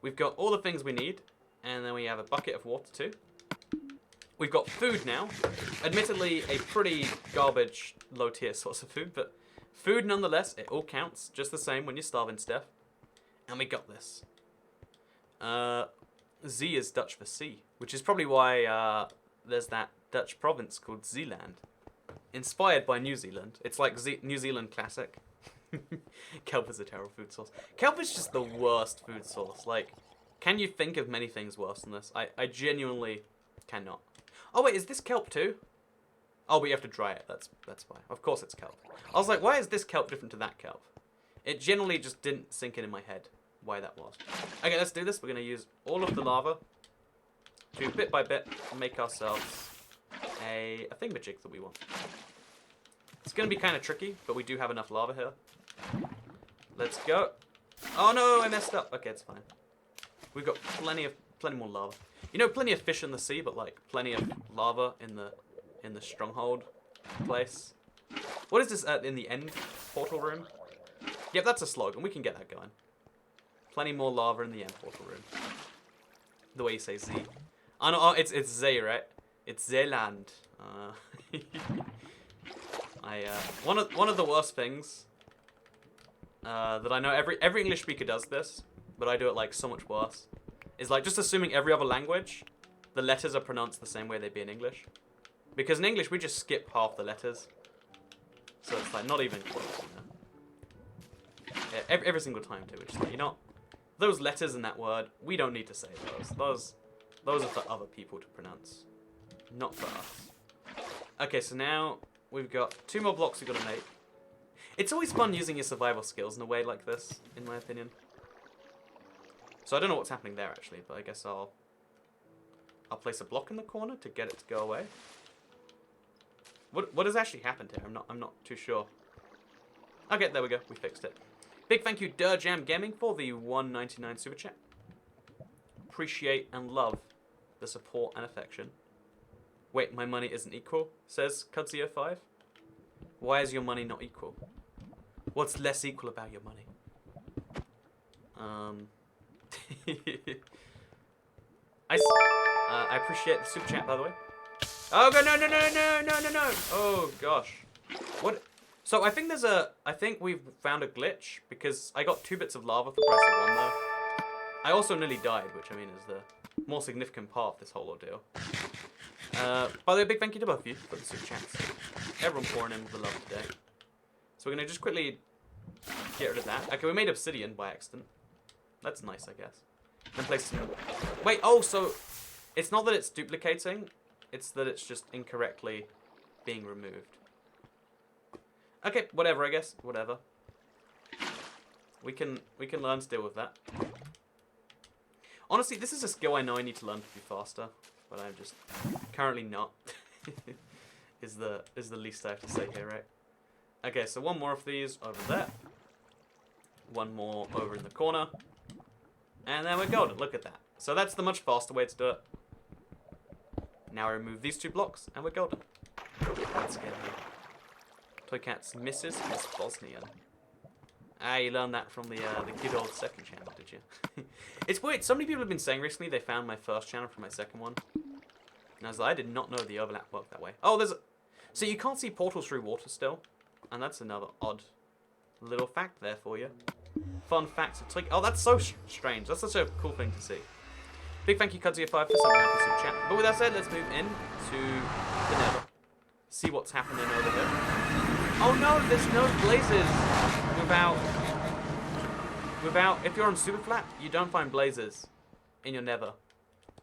we've got all the things we need, and then we have a bucket of water too. We've got food now. Admittedly, a pretty garbage, low-tier source of food, but food nonetheless. It all counts, just the same when you're starving, Steph. And we got this. Z is Dutch for sea, which is probably why there's that Dutch province called Zeeland. Inspired by New Zealand. It's like New Zealand classic. Kelp is a terrible food source. Kelp is just the worst food source. Like, can you think of many things worse than this? I genuinely cannot. Oh wait, is this kelp too? Oh, but you have to dry it. That's why. Of course it's kelp. I was like, why is this kelp different to that kelp? It generally just didn't sink in my head why that was. Okay, let's do this. We're gonna use all of the lava to bit by bit make ourselves a thingamajig that we want. It's gonna be kind of tricky, but we do have enough lava here. Let's go. Oh no, I messed up. Okay, it's fine. We've got plenty more lava. You know, plenty of fish in the sea, but like plenty of lava in the stronghold place. What is this in the end portal room? Yep, that's a slogan. We can get that going. Plenty more lava in the end portal room. The way you say Z. Oh no, oh, it's Z, right? It's Zeeland. One of the worst things that I know, every English speaker does this, but I do it like so much worse. Is like just assuming every other language, the letters are pronounced the same way they'd be in English. Because in English we just skip half the letters, so it's like not even close. You know? Yeah, every single time too. Which is like, you know, those letters in that word, we don't need to say those. Those are for other people to pronounce, not for us. Okay, so now we've got 2 more blocks we've got to make. It's always fun using your survival skills in a way like this, in my opinion. So I don't know what's happening there actually, but I guess I'll place a block in the corner to get it to go away. What has actually happened here? I'm not too sure. Okay, there we go. We fixed it. Big thank you, Durjam Gaming, for the $1.99 super chat. Appreciate and love the support and affection. Wait, my money isn't equal, says Cudzio5. Why is your money not equal? What's less equal about your money? I appreciate the super chat, by the way. Oh god, no! Oh gosh, what? So I think we've found a glitch because I got 2 bits of lava for the price of 1 though. I also nearly died, which I mean is the more significant part of this whole ordeal. By the way, big thank you to both of you for the super chats. Everyone pouring in with the love today. So we're gonna just quickly get rid of that. Okay, we made obsidian by accident. That's nice, I guess. Then place some... Wait, oh, so it's not that it's duplicating, it's that it's just incorrectly being removed. Okay, whatever, I guess. Whatever. We can learn to deal with that. Honestly, this is a skill I know I need to learn to be faster, but I'm just currently not. is the least I have to say here, right? Okay, so 1 more of these over there. 1 more over in the corner. And then we're golden. Look at that. So that's the much faster way to do it. Now I remove these 2 blocks, and we're golden. Let's get here. Toy Cats misses Miss Bosnian. Ah, you learned that from the good old second channel, did you? It's weird. So many people have been saying recently they found my first channel from my second one. And I was like, I did not know the overlap worked that way. Oh, there's a... So you can't see portals through water still. And that's another odd little fact there for you. Fun facts of Toy... Oh, that's so strange. That's such a cool thing to see. Big thank you, Kudsia5, for something happy super chat. But with that said, let's move in to the Nether. See what's happening over here. Oh no, there's no blazes without. If you're on superflat, you don't find blazes in your Nether.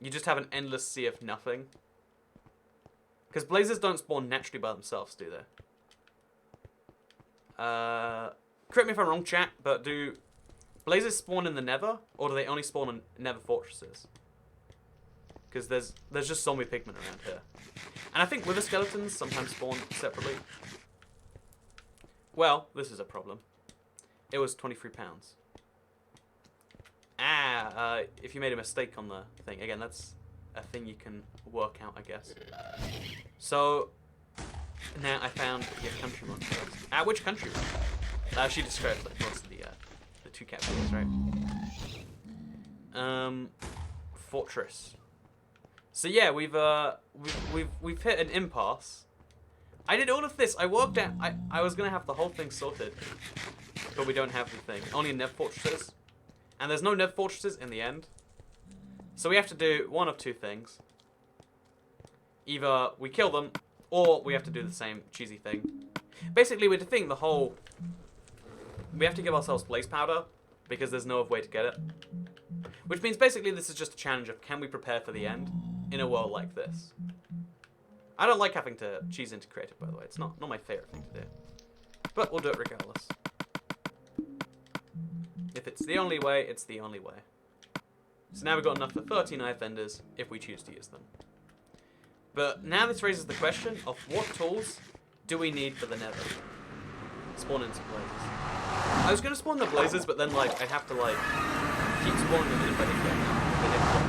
You just have an endless sea of nothing. Because blazes don't spawn naturally by themselves, do they? Correct me if I'm wrong, chat, but do blazes spawn in the Nether, or do they only spawn in Nether fortresses? Because there's just zombie pigmen around here. And I think wither skeletons sometimes spawn separately. Well, this is a problem. It was £23. If you made a mistake on the thing, again, that's a thing you can work out, I guess. So, now I found your country mod first. Which country? She describes like most of the two capitals, right? Fortress. So yeah, we've hit an impasse. I did all of this. I worked out. I was gonna have the whole thing sorted, but we don't have the thing. Only Nev fortresses, and there's no Nev fortresses in the end. So we have to do one of two things. Either we kill them, or we have to do the same cheesy thing. Basically, we're defeating the whole. We have to give ourselves blaze powder because there's no other way to get it. Which means basically this is just a challenge of can we prepare for the end in a world like this. I don't like having to cheese into creative, by the way. It's not my favorite thing to do. But we'll do it regardless. If it's the only way, it's the only way. So now we've got enough for 39 vendors if we choose to use them. But now this raises the question of what tools do we need for the Nether? Spawn into blazes. I was going to spawn the blazes, but then like I'd have to like keep spawning them if I didn't get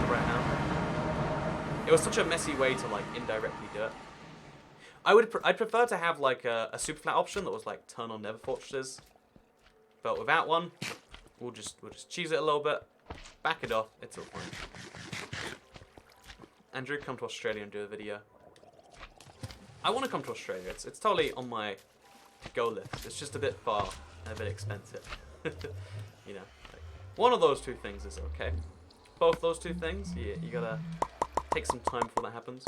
the right now. It was such a messy way to like indirectly do it. I'd prefer to have like a super flat option that was like turn on Nether fortresses, but without one, we'll just cheese it a little bit, back it off. It's all fine. Andrew, come to Australia and do a video. I want to come to Australia. It's totally on my go list. It's just a bit far and a bit expensive. You know, like, one of those two things is okay. Both those two things, you gotta take some time before that happens.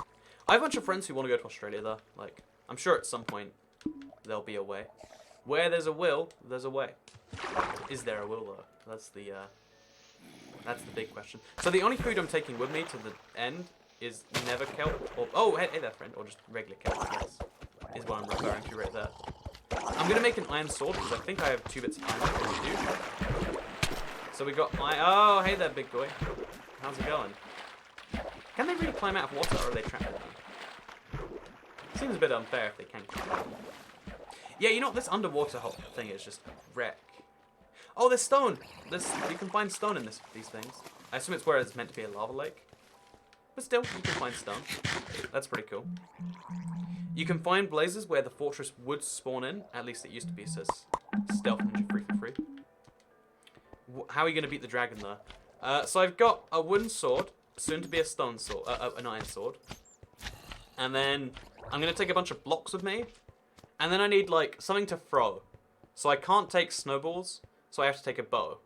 I have a bunch of friends who want to go to Australia though. Like, I'm sure at some point there'll be a way. Where there's a will, there's a way. Is there a will though? That's the big question. So the only food I'm taking with me to the end is never kelp, or hey there friend, or just regular kelp, I guess, is what I'm referring to right there. I'm gonna make an iron sword because I think I have 2 bits of iron that I can do. So we got oh hey there big boy, how's it going? Can they really climb out of water, or are they trapped in there? Seems a bit unfair if they can climb out. Yeah, you know what, this underwater whole thing is just wreck. Oh, there's stone. You can find stone in these things. I assume it's where it's meant to be a lava lake. But still, you can find stone. That's pretty cool. You can find blazes where the fortress would spawn in. At least it used to be, says Stealth Ninja 3 for free. How are you going to beat the dragon, though? So I've got a wooden sword, soon to be a stone sword, an iron sword. And then I'm going to take a bunch of blocks with me. And then I need, like, something to throw. So I can't take snowballs, so I have to take a bow.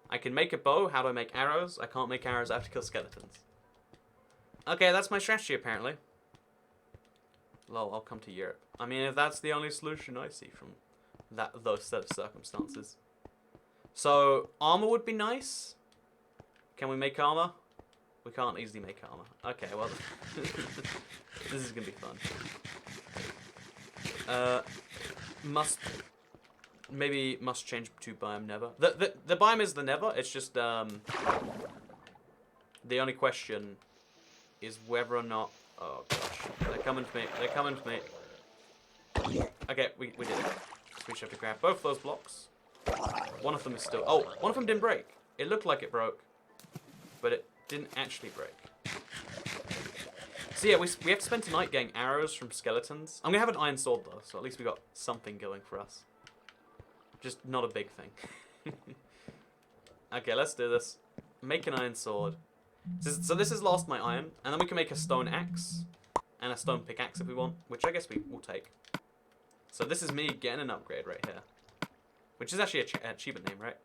I can make a bow. How do I make arrows? I can't make arrows. I have to kill skeletons. Okay, that's my strategy, apparently. Lol, I'll come to Europe. I mean, if that's the only solution I see from those set of circumstances. So, armor would be nice. Can we make armor? We can't easily make armor. Okay, well, this is going to be fun. Maybe must change to biome never. The biome is the never. It's just the only question is whether or not. Oh gosh, they're coming to me. They're coming to me. Okay, we did it. So we just have to grab both those blocks. One of them is still. Oh, one of them didn't break. It looked like it broke, but it didn't actually break. So yeah, we have to spend tonight getting arrows from skeletons. I'm gonna have an iron sword though, so at least we got something going for us. Just not a big thing. Okay, let's do this. Make an iron sword. So this has lost my iron, and then we can make a stone axe and a stone pickaxe if we want, which I guess we will take. So this is me getting an upgrade right here, which is actually an achievement name, right?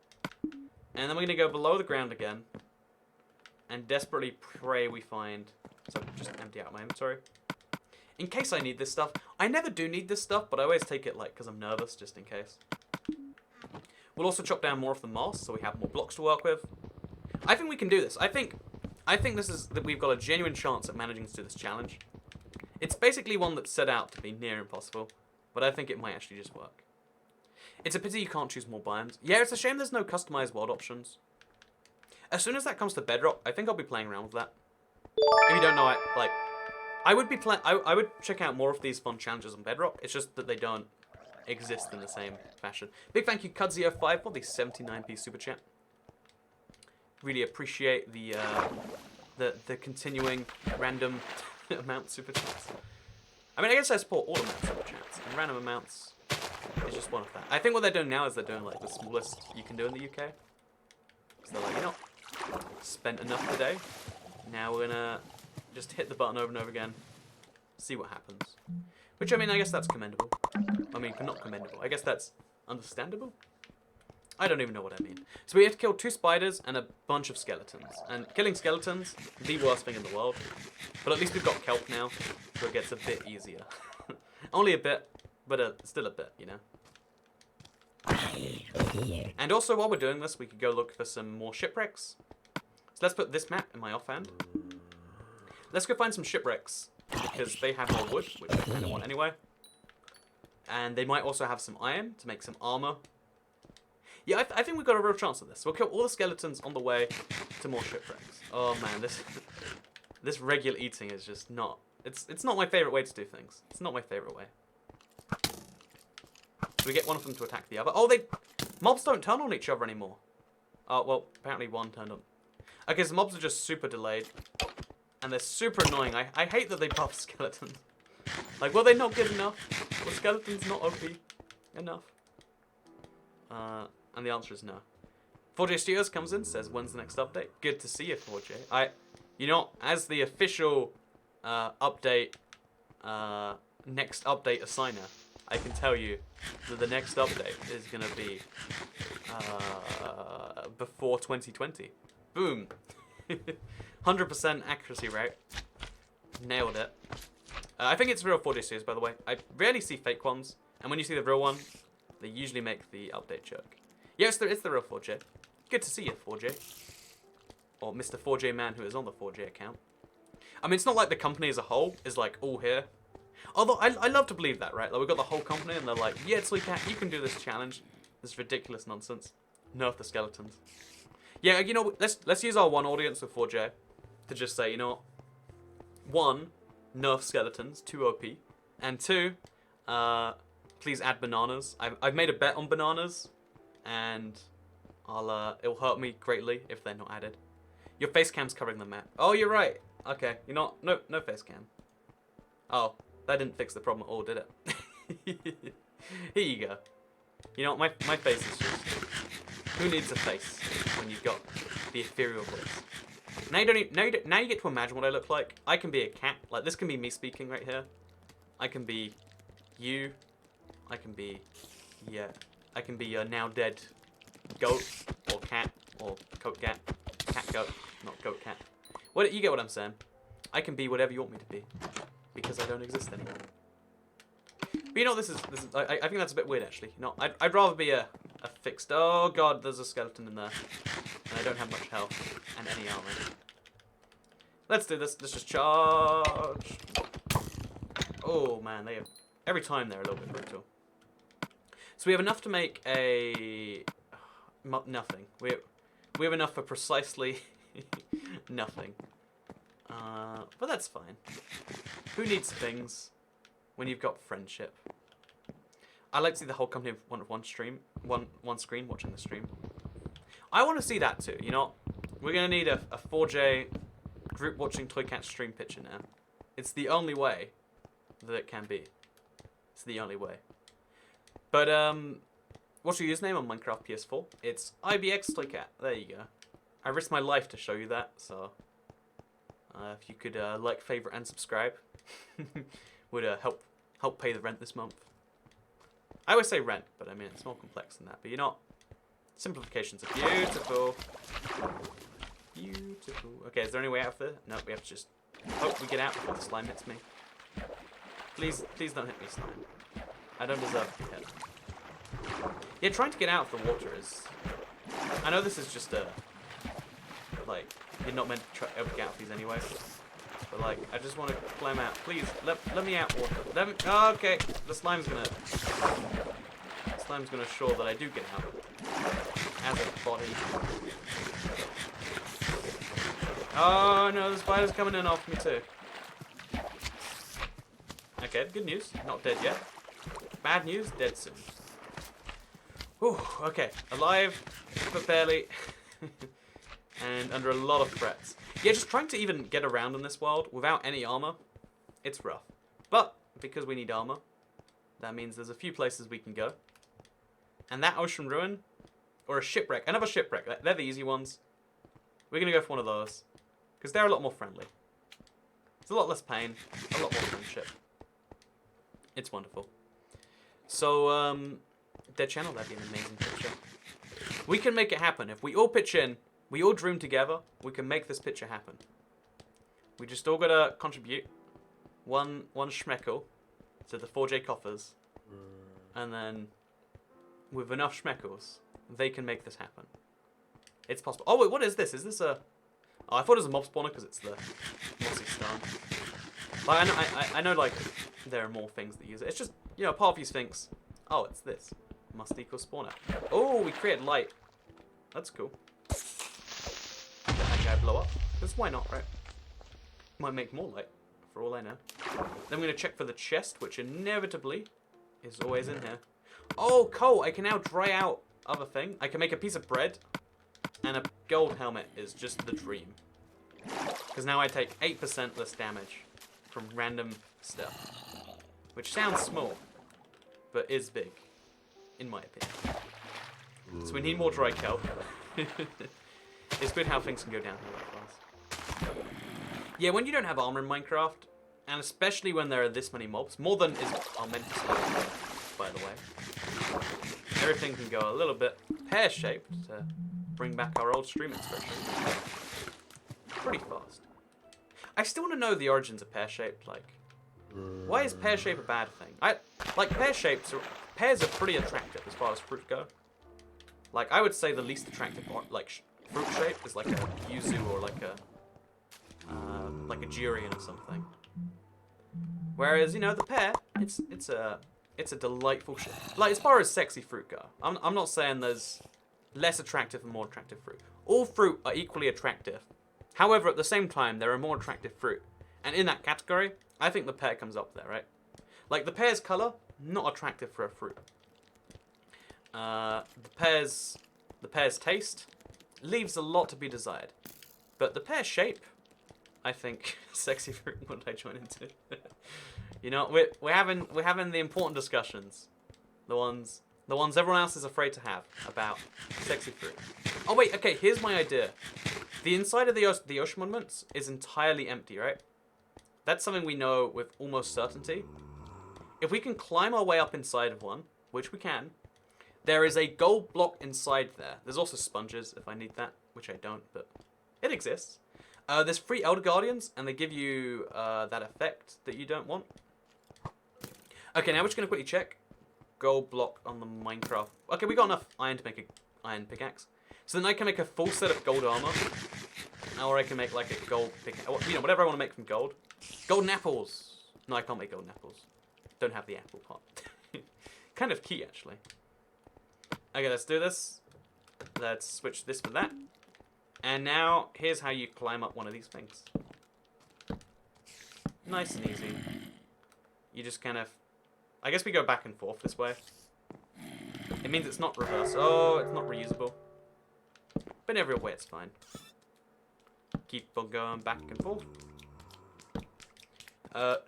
And then we're gonna go below the ground again, and desperately pray we find... So just empty out my inventory. In case I need this stuff. I never do need this stuff, but I always take it like because I'm nervous, just in case. We'll also chop down more of the moss, so we have more blocks to work with. I think we can do this. I think this is that we've got a genuine chance at managing to do this challenge. It's basically one that's set out to be near impossible, but I think it might actually just work. It's a pity you can't choose more biomes. Yeah, it's a shame there's no customized world options. As soon as that comes to Bedrock, I think I'll be playing around with that. If you don't know, I would check out more of these fun challenges on Bedrock. It's just that they don't exist in the same fashion. Big thank you, Cudzio5, for the 79p super chat. Really appreciate the continuing random amount super chats. I mean, I guess I support all amount super chats, and random amounts is just one of that. I think what they're doing now is they're doing like the smallest you can do in the UK. So they're like, you know, spent enough today. Now we're gonna just hit the button over and over again, see what happens. Which, I mean, I guess that's commendable. I mean, not commendable. I guess that's understandable. I don't even know what I mean. So we have to kill 2 spiders and a bunch of skeletons. And killing skeletons, the worst thing in the world. But at least we've got kelp now, so it gets a bit easier. Only a bit, but still a bit, you know. And also, while we're doing this, we could go look for some more shipwrecks. So let's put this map in my offhand. Let's go find some shipwrecks, because they have more wood, which I kind of want anyway. And they might also have some iron to make some armor. Yeah, I think we've got a real chance of this. We'll kill all the skeletons on the way to more shipwrecks. Oh man, this regular eating is just not... It's not my favourite way to do things. It's not my favourite way. So we get one of them to attack the other. Oh, mobs don't turn on each other anymore. Oh, well, apparently one turned on. Okay, so mobs are just super delayed. And they're super annoying. I hate that they buff skeletons. Like, were they not good enough? Were skeletons not OP enough? And the answer is no. 4J Studios comes in, says, when's the next update? Good to see you, 4J. You know, as the official next update assigner, I can tell you that the next update is going to be before 2020. Boom. 100% accuracy rate. Nailed it. I think it's real 4J Studios, by the way. I rarely see fake ones, and when you see the real one, they usually make the update joke. Yeah, it's the real 4J. Good to see you, 4J. Or Mr. 4J man who is on the 4J account. I mean, it's not like the company as a whole is like all here. Although I love to believe that, right? Like we've got the whole company and they're like, yeah, Toycat, you can do this challenge. This ridiculous nonsense. Nerf the skeletons. Yeah, you know, let's use our one audience with 4J to just say, you know what? 1, nerf skeletons, 2 OP, and 2, please add bananas. I've made a bet on bananas, and it'll hurt me greatly if they're not added. Your face cam's covering the map. Oh, you're right. Okay, you're not. No face cam. Oh, that didn't fix the problem at all, did it? Here you go. You know, my face is just... Who needs a face when you've got the ethereal voice? Now you get to imagine what I look like. I can be a cat. Like, this can be me speaking right here. I can be you. I can be... Yeah. I can be a now dead goat or cat or coat cat. Cat goat, not goat cat. What, you get what I'm saying. I can be whatever you want me to be. Because I don't exist anymore. But you know, this is I think that's a bit weird, actually. You know, I'd rather be a fixed... Oh, God, there's a skeleton in there. And I don't have much health and any armor. Let's do this. Let's just charge. Oh, man, they have... Every time they're a little bit brutal. So we have enough to make a... Nothing. We have enough for precisely nothing. But that's fine. Who needs things when you've got friendship? I like to see the whole company of one screen watching the stream. I want to see that too. You know, we're gonna need a 4J group watching Toycat stream picture now. It's the only way that it can be. It's the only way. But what's your username on Minecraft PS4? It's IBX Toycat. There you go. I risked my life to show you that, so if you could like, favorite, and subscribe, would help pay the rent this month. I always say rent, but I mean it's more complex than that. But you know, simplifications are beautiful. Beautiful. Okay, is there any way out of there? No, we have to just hope we get out before the slime hits me. Please don't hit me, slime. I don't deserve to be hit. Yeah, trying to get out of the water is... I know this is just a... Like, you're not meant to ever get out of these anyway. But, like, I just want to climb out. Please, let me out, water. Let me... Oh, okay. The slime's gonna assure that I do get out. As a body. Oh, no, the spider's coming in after me, too. Okay, good news. Not dead yet. Bad news, dead soon. Whew, okay. Alive, but barely. And under a lot of threats. Yeah, just trying to even get around in this world without any armor, it's rough. But, because we need armor, that means there's a few places we can go. And that ocean ruin, or a shipwreck, another shipwreck, they're the easy ones. We're going to go for one of those, because they're a lot more friendly. It's a lot less pain, a lot more friendship. It's wonderful. So, their channel, that'd be an amazing picture. We can make it happen. If we all pitch in, we all dream together, we can make this picture happen. We just all gotta contribute one schmeckle to the 4J coffers, and then with enough schmeckles, they can make this happen. It's possible. Oh wait, what is this? Is this a... Oh, I thought it was a mob spawner because it's the mossy stone. Like, I know, like, there are more things that use it. It's just, you know, part of you thinks, oh, it's this. Must equal spawner. Oh, we created light. That's cool. That guy blow up. Because why not, right? Might make more light, for all I know. Then we're going to check for the chest, which inevitably is always in here. Oh, coal! I can now dry out other thing. I can make a piece of bread, and a gold helmet is just the dream. Because now I take 8% less damage from random stuff. Which sounds small, but is big, in my opinion. So we need more dry kelp. It's good how things can go downhill that fast. Yeah, when you don't have armor in Minecraft, and especially when there are this many mobs, more than are meant to, by the way, everything can go a little bit pear-shaped to bring back our old stream expression. Pretty fast. I still want to know the origins of pear-shaped, like, why is pear-shape a bad thing? Like, pears are pretty attractive as far as fruit go. Like, I would say the least attractive, like, fruit shape is like a yuzu or like a durian or something. Whereas, you know, the pear, it's a delightful shape. Like, as far as sexy fruit go, I'm not saying there's less attractive and more attractive fruit. All fruit are equally attractive. However, at the same time, there are more attractive fruit. And in that category, I think the pear comes up there, right? Like, the pear's colour, not attractive for a fruit. The pear's taste leaves a lot to be desired. But the pear shape, I think, sexy fruit, what did I join into? You know, we're having the important discussions. The ones everyone else is afraid to have about sexy fruit. Oh wait, okay, here's my idea. The inside of the ocean monuments is entirely empty, right? That's something we know with almost certainty. If we can climb our way up inside of one, which we can, there is a gold block inside there. There's also sponges if I need that, which I don't, but it exists. There's 3 Elder Guardians, and they give you that effect that you don't want. Okay, now we're just going to quickly check. Gold block on the Minecraft. Okay, we got enough iron to make an iron pickaxe. So then I can make a full set of gold armor. Or I can make like a gold pickaxe. You know, whatever I want to make from gold. Golden apples. No, I can't make golden apples. Don't have the apple part. Kind of key, actually. Okay, let's do this. Let's switch this with that. And now, here's how you climb up one of these things. Nice and easy. You just kind of... I guess we go back and forth this way. It means it's not reverse. Oh, it's not reusable. But in every way, it's fine. Keep on going back and forth.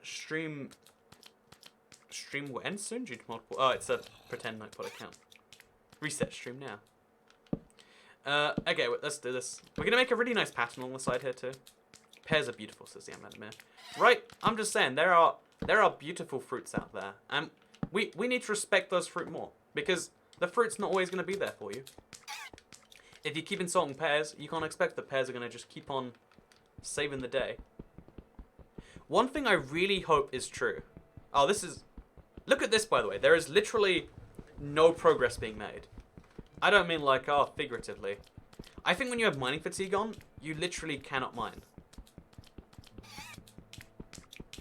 Stream will end soon due to multiple... Oh, it's a pretend Nightbot account. Reset stream now. Okay, let's do this. We're going to make a really nice pattern on the side here, too. Pears are beautiful, says the Amandmere. Right, I'm just saying, there are beautiful fruits out there. And we need to respect those fruit more. Because the fruit's not always going to be there for you. If you keep insulting pairs, you can't expect that pairs are going to just keep on saving the day. One thing I really hope is true. Oh, this is... Look at this, by the way. There is literally no progress being made. I don't mean like, oh, figuratively. I think when you have mining fatigue on, you literally cannot mine.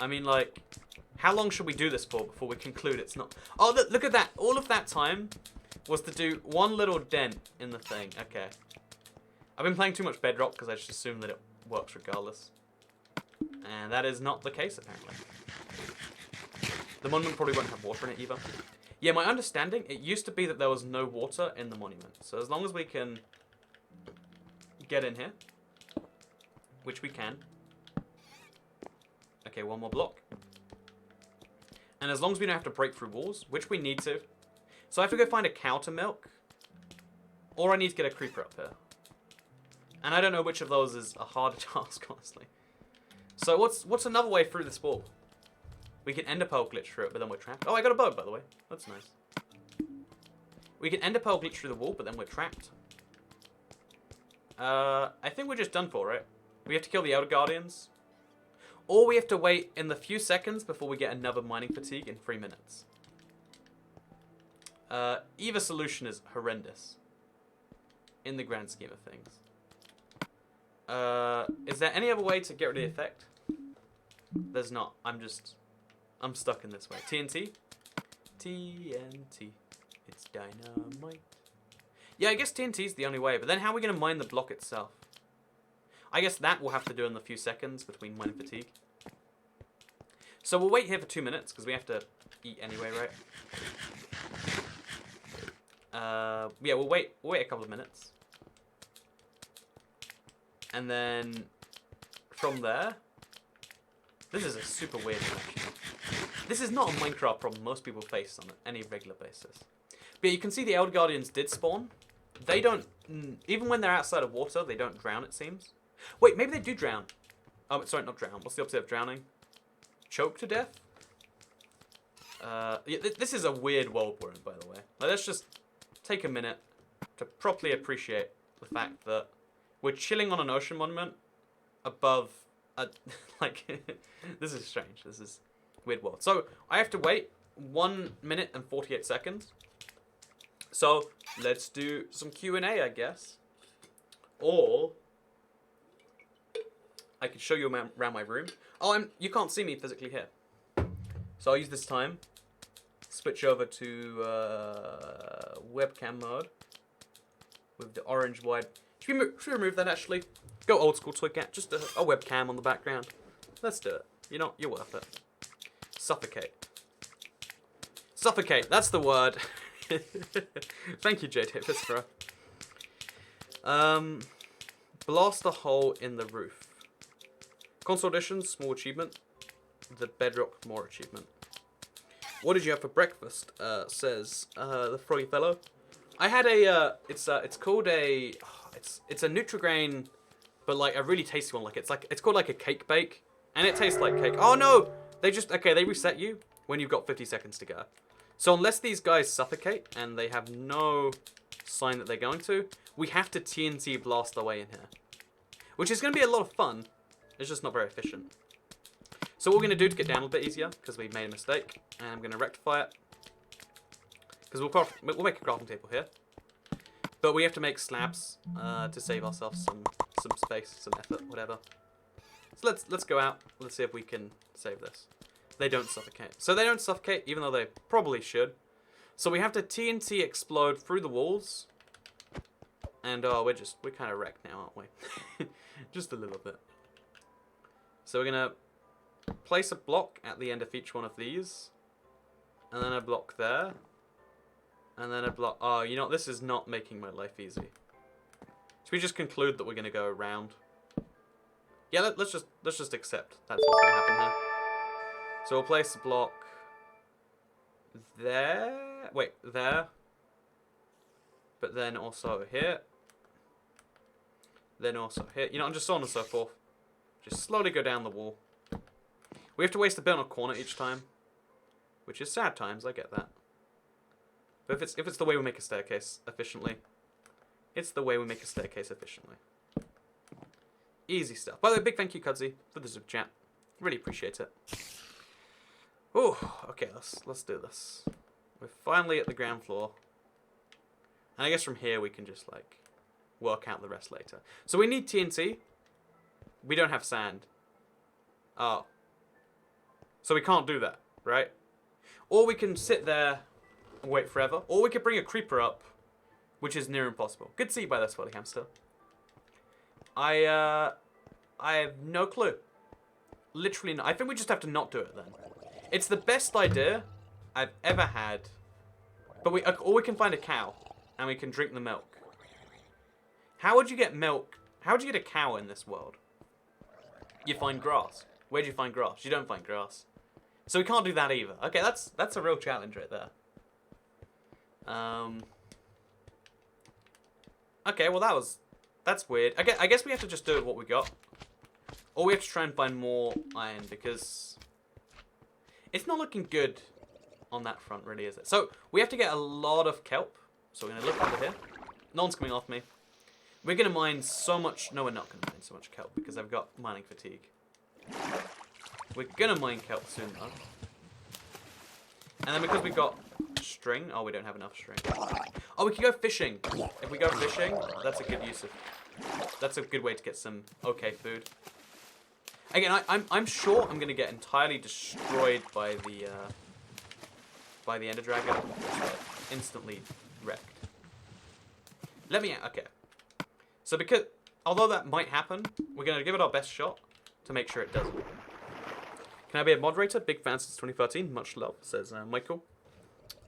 I mean, like, how long should we do this for before we conclude it's not... Oh, look at that. All of that time was to do one little dent in the thing. Okay. I've been playing too much Bedrock because I just assumed that it works regardless. And that is not the case, apparently. The monument probably won't have water in it either. Yeah, my understanding, it used to be that there was no water in the monument. So as long as we can get in here, which we can. Okay, one more block. And as long as we don't have to break through walls, which we need to. So I have to go find a cow to milk. Or I need to get a creeper up here. And I don't know which of those is a harder task, honestly. So what's another way through this wall? We can ender pearl glitch through it, but then we're trapped. Oh, I got a bow, by the way. That's nice. We can ender pearl glitch through the wall, but then we're trapped. I think we're just done for, right? We have to kill the Elder Guardians. Or we have to wait in the few seconds before we get another mining fatigue in 3 minutes. Either solution is horrendous. In the grand scheme of things. Is there any other way to get rid of the effect? There's not. I'm stuck in this way. TNT? TNT. It's dynamite. Yeah, I guess TNT is the only way. But then how are we going to mine the block itself? I guess that we'll have to do in the few seconds between mining fatigue. So we'll wait here for 2 minutes because we have to eat anyway, right? Yeah, we'll wait a couple of minutes. And then from there, this is a super weird connection. This is not a Minecraft problem most people face on any regular basis. But you can see the Elder Guardians did spawn. They don't, even when they're outside of water, they don't drown, it seems. Wait, maybe they do drown. Oh, sorry, not drown. What's the opposite of drowning? Choke to death? Yeah, this is a weird world we're in, by the way. Like, let's just take a minute to properly appreciate the fact that we're chilling on an ocean monument above a... like, this is strange. This is a weird world. So, I have to wait 1 minute and 48 seconds. So, let's do some Q&A, I guess. Or I could show you around my room. Oh, you can't see me physically here. So I'll use this time. Switch over to webcam mode with the orange wide. Should we remove that actually? Go old school toy cat. Just a webcam on the background. Let's do it. You know, you're worth it. Suffocate. Suffocate. That's the word. Thank you, J Davis, bro. Blast a hole in the roof. Console edition, small achievement. The Bedrock, more achievement. What did you have for breakfast? Says the froggy fellow. I had a it's called a it's a Nutrigrain, but like a really tasty one. It's called like a cake bake, and it tastes like cake. Oh no, they reset you when you've got 50 seconds to go. So unless these guys suffocate and they have no sign that they're going to, we have to TNT blast our way in here, which is going to be a lot of fun. It's just not very efficient. So what we're going to do to get down a bit easier, because we made a mistake, and I'm going to rectify it, because we'll make a crafting table here, but we have to make slabs to save ourselves some space, some effort, whatever. So let's go out. Let's see if we can save this. They don't suffocate. So they don't suffocate, even though they probably should. So we have to TNT explode through the walls, and we're kind of wrecked now, aren't we? Just a little bit. So we're gonna place a block at the end of each one of these, and then a block there, and then a block. Oh, you know, this is not making my life easy. Should we just conclude that we're gonna go around? Yeah, let's just accept that's what's gonna happen here. So we'll place a block there. Wait, there. But then also here. Then also here. You know, and just so on and so forth. Just slowly go down the wall. We have to waste a bit on a corner each time, which is sad times. I get that. But if it's the way we make a staircase efficiently, It's the way we make a staircase efficiently. Easy stuff. By the way, big thank you, Cudsy, for the super chat. Really appreciate it. Oh, okay, let's do this. We're finally at the ground floor. And I guess from here we can just, like, work out the rest later. So we need TNT. We don't have sand. Oh. So we can't do that, right? Or we can sit there and wait forever. Or we could bring a creeper up, which is near impossible. Good to see you by that, Swelly Hamster. I have no clue. Literally no. I think we just have to not do it then. It's the best idea I've ever had. But or we can find a cow and we can drink the milk. How would you get milk? How would you get a cow in this world? You find grass. Where'd you find grass? You don't find grass. So we can't do that either. Okay, that's a real challenge right there. Okay, well that's weird. I guess we have to just do what we got. Or we have to try and find more iron because it's not looking good on that front, really, is it? So we have to get a lot of kelp. So we're going to look over here. No one's coming off me. We're going to mine so much... No, we're not going to mine so much kelp because I've got mining fatigue. We're going to mine kelp soon, though. And then because we got string... Oh, we don't have enough string. Oh, we can go fishing. If we go fishing, that's a good use of... That's a good way to get some okay food. Again, I'm sure I'm going to get entirely destroyed by the Ender Dragon. Instantly wrecked. Let me... Okay. So because... Although that might happen, we're going to give it our best shot to make sure it doesn't. Can I be a moderator? Big fan since 2013. Much love, says Michael.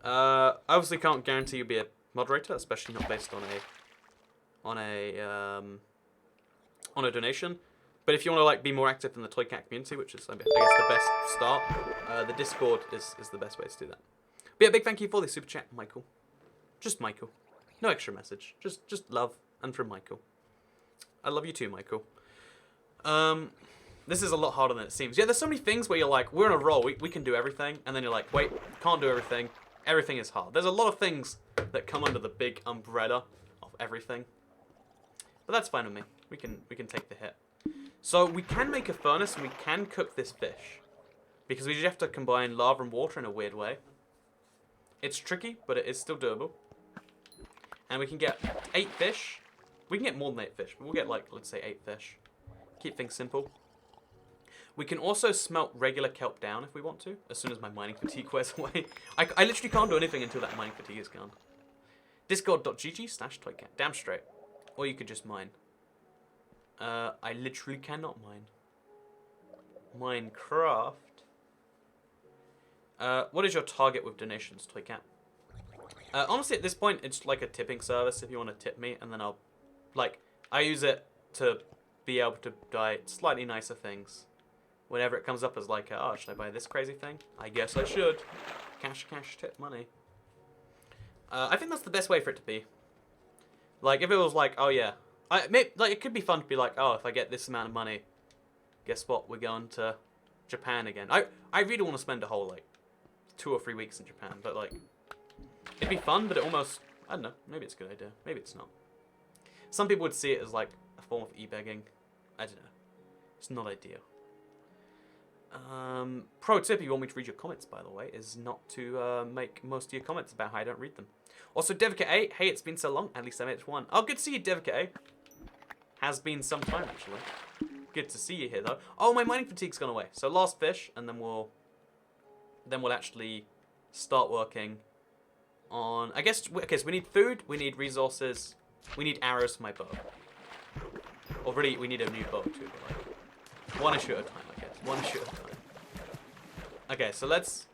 I obviously can't guarantee you'll be a moderator, especially not based on a donation. But if you want to like be more active in the Toy Cat community, which is I guess the best start, the Discord is the best way to do that. But yeah, big thank you for the super chat, Michael. Just Michael. No extra message. Just love and from Michael. I love you too, Michael. This is a lot harder than it seems. Yeah, there's so many things where you're like, we're on a roll, we can do everything, and then you're like, wait, can't do everything. Everything is hard. There's a lot of things that come under the big umbrella of everything. But that's fine with me. We can take the hit. So we can make a furnace and we can cook this fish. Because we just have to combine lava and water in a weird way. It's tricky, but it is still doable. And we can get 8 fish. We can get more than 8 fish, but we'll get like, let's say 8 fish. Keep things simple. We can also smelt regular kelp down if we want to, as soon as my mining fatigue wears away. I literally can't do anything until that mining fatigue is gone. Discord.gg/toycat. Damn straight. Or you could just mine. I literally cannot mine. Minecraft. What is your target with donations, Toycat? Honestly, at this point, it's like a tipping service if you want to tip me, and then I'll... Like, I use it to be able to buy slightly nicer things. Whenever it comes up as like, oh, should I buy this crazy thing? I guess I should. Cash, tip money. I think that's the best way for it to be. Like, if it was like, oh yeah. Like, it could be fun to be like, oh, if I get this amount of money, guess what? We're going to Japan again. I really want to spend a whole, like, 2 or 3 weeks in Japan. But, like, it'd be fun, but it almost... I don't know. Maybe it's a good idea. Maybe it's not. Some people would see it as, like, a form of e-begging. I don't know. It's not ideal. Pro tip, if you want me to read your comments, by the way, is not to make most of your comments about how I don't read them. Also, Devika8, hey, it's been so long. At least I made it to 1. Oh, good to see you, Devika8. Has been some time, actually. Good to see you here, though. Oh, my mining fatigue's gone away. So last fish, and then we'll actually start working on... I guess, okay, so we need food, we need resources, we need arrows for my bow. Or really, we need a new bow, too. But like, one issue at a time, I guess. One issue at a time. Okay, so let's...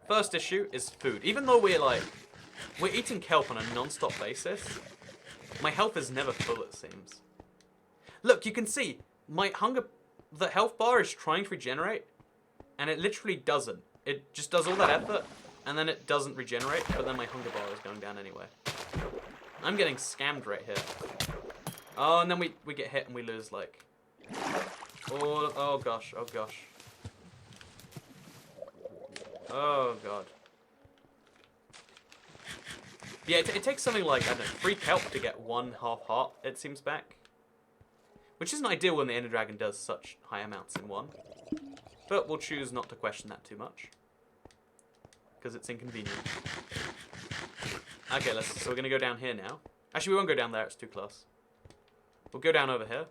First issue is food. Even though we're eating kelp on a non-stop basis, my health is never full, it seems. Look, you can see, my hunger... The health bar is trying to regenerate, and it literally doesn't. It just does all that effort, and then it doesn't regenerate, but then my hunger bar is going down anyway. I'm getting scammed right here. Oh, and then we get hit and we lose, like... Oh gosh, oh gosh. Oh god. Yeah, it takes something like, I don't know, 3 kelp to get 1 half heart, it seems back. Which isn't ideal when the Ender Dragon does such high amounts in one. But we'll choose not to question that too much. Because it's inconvenient. Okay, so we're going to go down here now. Actually, we won't go down there, it's too close. We'll go down over here.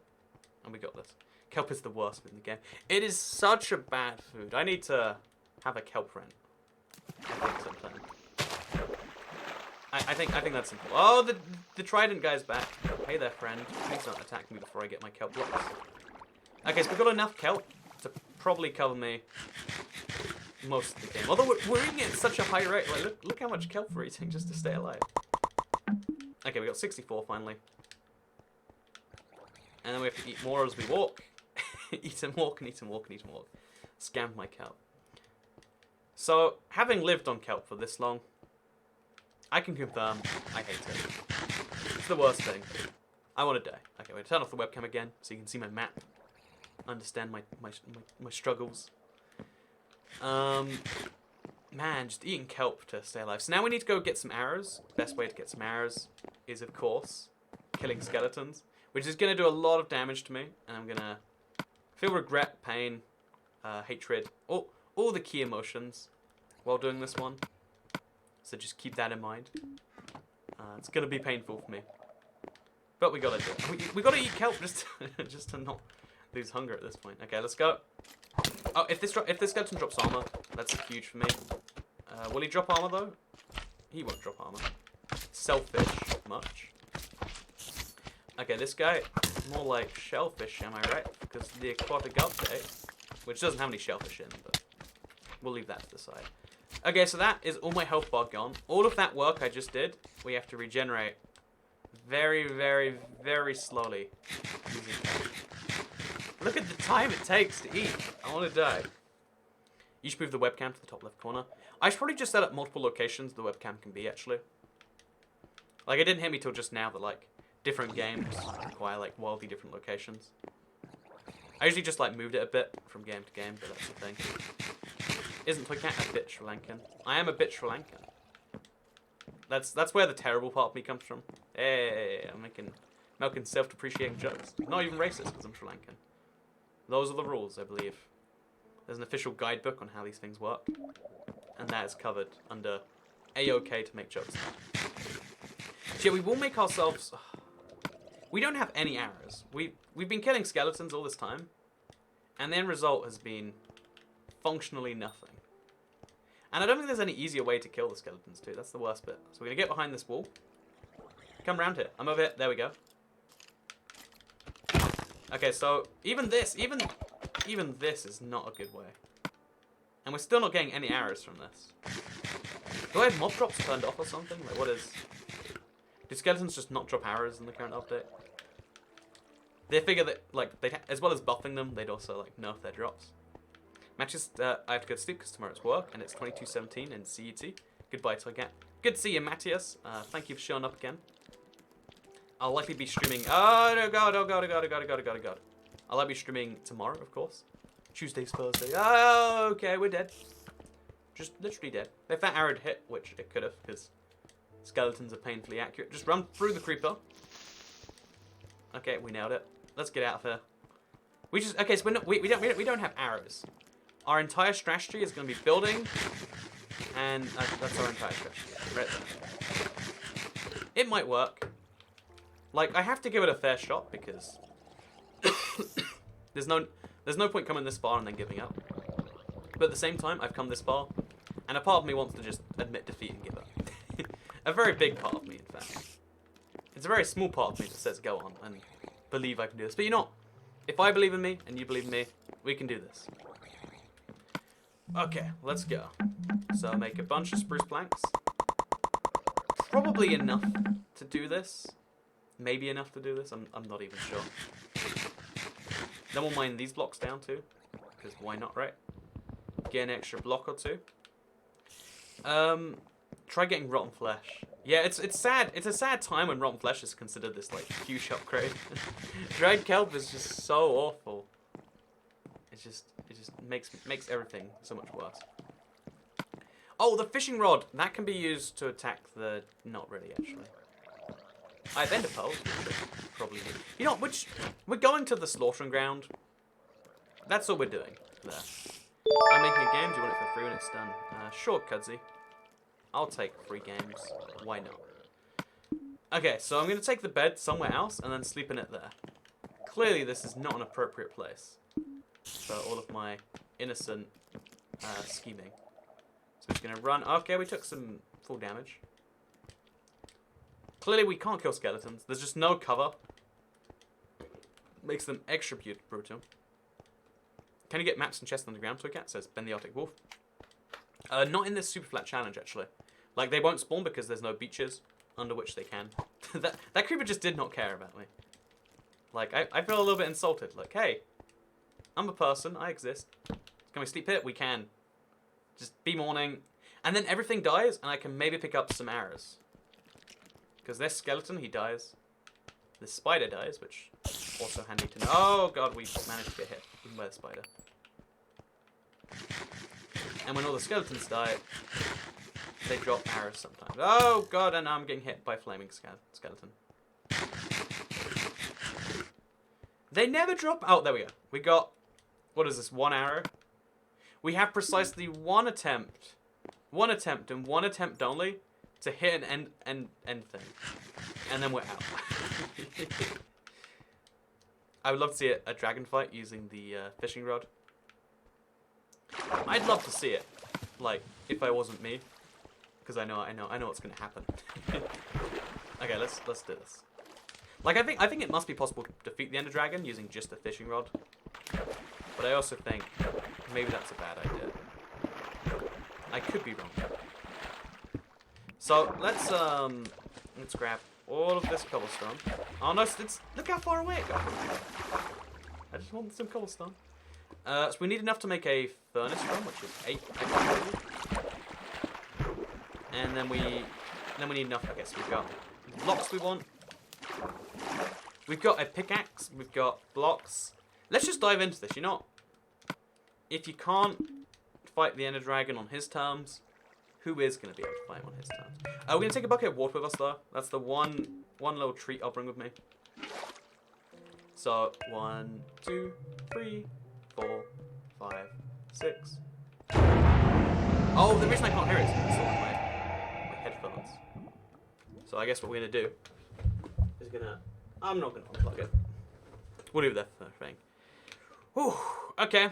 And we got this. Kelp is the worst in the game. It is such a bad food. I need to have a kelp rent. I think sometime. I think that's simple. Oh, the trident guy's back. Hey there, friend. Please don't attack me before I get my kelp blocks. Okay, so we've got enough kelp to probably cover me most of the game. Although we're eating it at such a high rate. Like, look how much kelp we're eating just to stay alive. Okay, we got 64 finally. And then we have to eat more as we walk. Eat and walk and eat and walk and eat and walk. Scam my kelp. So, having lived on kelp for this long, I can confirm I hate it. It's the worst thing. I want to die. Okay, we're going to turn off the webcam again so you can see my map. Understand my struggles. Man, just eating kelp to stay alive. So now we need to go get some arrows. Best way to get some arrows is, of course, killing skeletons. Which is going to do a lot of damage to me. And I'm going to feel regret, pain, hatred. All the key emotions while doing this one. So just keep that in mind. It's going to be painful for me. But we got to do it. We got to eat kelp just to not lose hunger at this point. Okay, let's go. Oh, if this skeleton drops armor, that's huge for me. Will he drop armor, though? He won't drop armor. Selfish much. Okay, this guy, more like shellfish, am I right? Because the Aquatic update, which doesn't have any shellfish in, but we'll leave that to the side. Okay, so that is all my health bar gone. All of that work I just did, we have to regenerate very, very, very slowly. Look at the time it takes to eat. I want to die. You should move the webcam to the top left corner. I should probably just set up multiple locations the webcam can be, actually. Like, it didn't hit me till just now that, like, different games require, like, wildly different locations. I usually just, like, moved it a bit from game to game, but that's the thing. Isn't Toycat a bit Sri Lankan? I am a bit Sri Lankan. That's where the terrible part of me comes from. Hey, I'm making self-depreciating jokes. Not even racist because I'm Sri Lankan. Those are the rules, I believe. There's an official guidebook on how these things work, and that is covered under A-OK to make jokes. So yeah, we will make ourselves. We don't have any arrows. We've been killing skeletons all this time, and the end result has been functionally nothing. And I don't think there's any easier way to kill the skeletons too. That's the worst bit. So we're gonna get behind this wall. Come round here. I'm over here. There we go. Okay, so even this is not a good way. And we're still not getting any arrows from this. Do I have mob drops turned off or something? Like, what is... Do skeletons just not drop arrows in the current update? They figure that, like, as well as buffing them, they'd also, like, nerf their drops. Matches, I have to go to sleep because tomorrow it's work, and it's 22:17 in CET. Goodbye till I get. Good to see you, Matthias. Thank you for showing up again. I'll likely be streaming. Oh, no, God, oh, God, oh, God, oh, God, oh, God, oh, God, oh, God. I'll likely be streaming tomorrow, of course. Tuesday's Thursday. Oh, okay, we're dead. Just literally dead. If that arrow hit, which it could have, because skeletons are painfully accurate. Just run through the creeper. Okay, we nailed it. Let's get out of here. We just okay. So we don't have arrows. Our entire strategy is going to be building, and that's our entire strategy. Right there. It might work. Like, I have to give it a fair shot because there's no point coming this far and then giving up. But at the same time, I've come this far, and a part of me wants to just admit defeat and give up. A very big part of me, in fact. It's a very small part of me that says go on and believe I can do this. But you know what? If I believe in me and you believe in me, we can do this. Okay, let's go. So make a bunch of spruce planks. Probably enough to do this. Maybe enough to do this. I'm not even sure. Then we'll mine these blocks down too, because why not, right? Get an extra block or two. Try getting rotten flesh. Yeah, it's sad. It's a sad time when rotten flesh is considered this like huge upgrade. Dried kelp is just so awful. It just makes everything so much worse. Oh, the fishing rod. That can be used to attack the... Not really, actually. I have ender pearls. Probably do. You know, we're going to the slaughtering ground. That's all we're doing there. I'm making a game. Do you want it for free when it's done? Sure, Cudsy. I'll take free games. Why not? Okay, so I'm going to take the bed somewhere else and then sleep in it there. Clearly, this is not an appropriate place for all of my innocent scheming. So I'm just going to run. Okay, we took some full damage. Clearly, we can't kill skeletons. There's just no cover. Makes them extra brutal. Can you get maps and chests on the ground, Toycat? Says Ben the Arctic Wolf. Not in this superflat challenge, actually. Like, they won't spawn because there's no beaches under which they can. that creeper just did not care about me. Like, I feel a little bit insulted. Like, hey, I'm a person. I exist. Can we sleep here? We can. Just be morning. And then everything dies, and I can maybe pick up some arrows. Because this skeleton, he dies. This spider dies, which also handy to know. Oh, God, we managed to get hit even by the spider. And when all the skeletons die, they drop arrows sometimes. Oh, God, and now I'm getting hit by a flaming skeleton. They never drop... Oh, there we go. We got... What is this? 1 arrow? We have precisely one attempt and one attempt only to hit an end thing. And then we're out. I would love to see a dragon fight using the fishing rod. I'd love to see it. Like, if I wasn't me. Because I know what's gonna happen. Okay, let's do this. Like, I think it must be possible to defeat the Ender Dragon using just a fishing rod. But I also think maybe that's a bad idea. I could be wrong. So let's grab all of this cobblestone. Oh no, look how far away it got. I just want some cobblestone. So we need enough to make a furnace from, which is 8. And then we need enough. Okay, so we've got blocks we want. We've got a pickaxe. We've got blocks. Let's just dive into this. You know, if you can't fight the Ender Dragon on his terms, who is going to be able to fight him on his terms? We're going to take a bucket of water with us, though. That's the one little treat I'll bring with me. So, 1, 2, 3, 4, 5, 6. Oh, the reason I can't hear it is because it's on my headphones. So I guess what we're going to do is I'm not going to unplug it. We'll leave that thing. Whew, okay.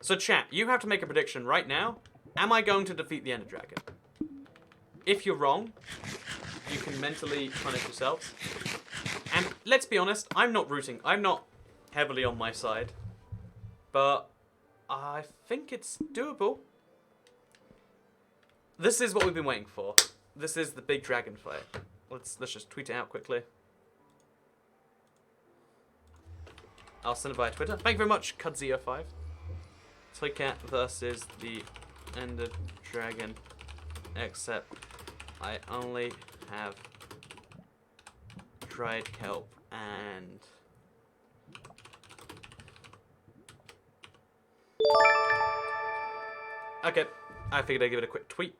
So chat, you have to make a prediction right now. Am I going to defeat the Ender Dragon? If you're wrong, you can mentally punish yourselves. And let's be honest, I'm not heavily on my side. But I think it's doable. This is what we've been waiting for. This is the big dragon fight. Let's just tweet it out quickly. I'll send it via Twitter. Thank you very much, Cudzio5. Toycat versus the Ender Dragon. Except I only have dried kelp and... Okay, I figured I'd give it a quick tweet.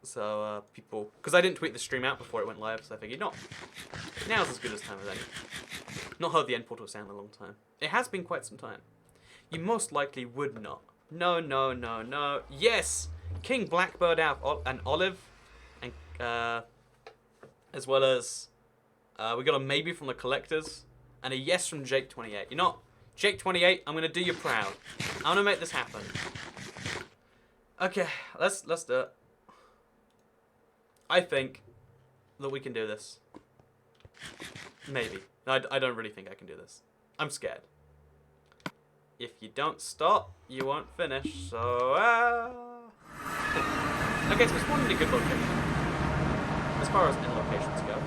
So, people... Because I didn't tweet the stream out before it went live, so I figured, now's as good as time as any. Not heard the end portal sound in a long time. It has been quite some time. You most likely would not. No, no, no, no. Yes! King Blackbird out and Olive. And, as well as... we got a maybe from the collectors. And a yes from Jake28. You know, Jake28, I'm going to do you proud. I'm going to make this happen. Okay, let's do it. I think that we can do this. Maybe. No, I don't really think I can do this. I'm scared. If you don't stop, you won't finish. So, okay, so it's one really good location. As far as end locations go.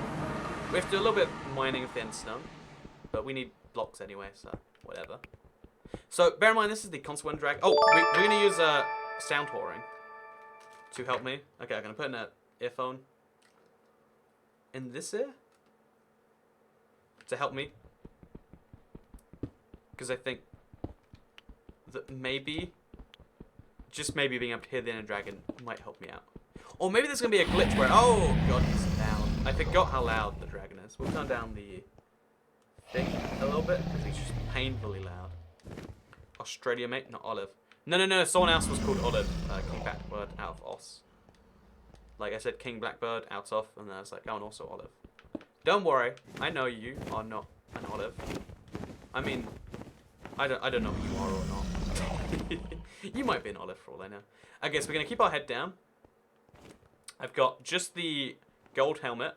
We have to do a little bit of mining of the end stone. But we need blocks anyway, so whatever. So, bear in mind, this is the consequent drag. Oh, we're going to use sound whoring to help me. Okay, I'm going to put in an earphone in this ear to help me. Because I think that maybe just maybe being able to hear the Ender Dragon might help me out. Or maybe there's going to be a glitch where... Oh, God, he's loud. I forgot how loud the dragon is. We'll turn down the thing a little bit, because he's just painfully loud. Australia, mate, not Olive. No. Someone else was called Olive. King Blackbird out of Os. Like I said, King Blackbird out of, and then I was like, oh, and also Olive. Don't worry. I know you are not an Olive. I mean, I don't know if you are or not. You might be an Olive for all I know. Okay, so we're going to keep our head down. I've got just the gold helmet.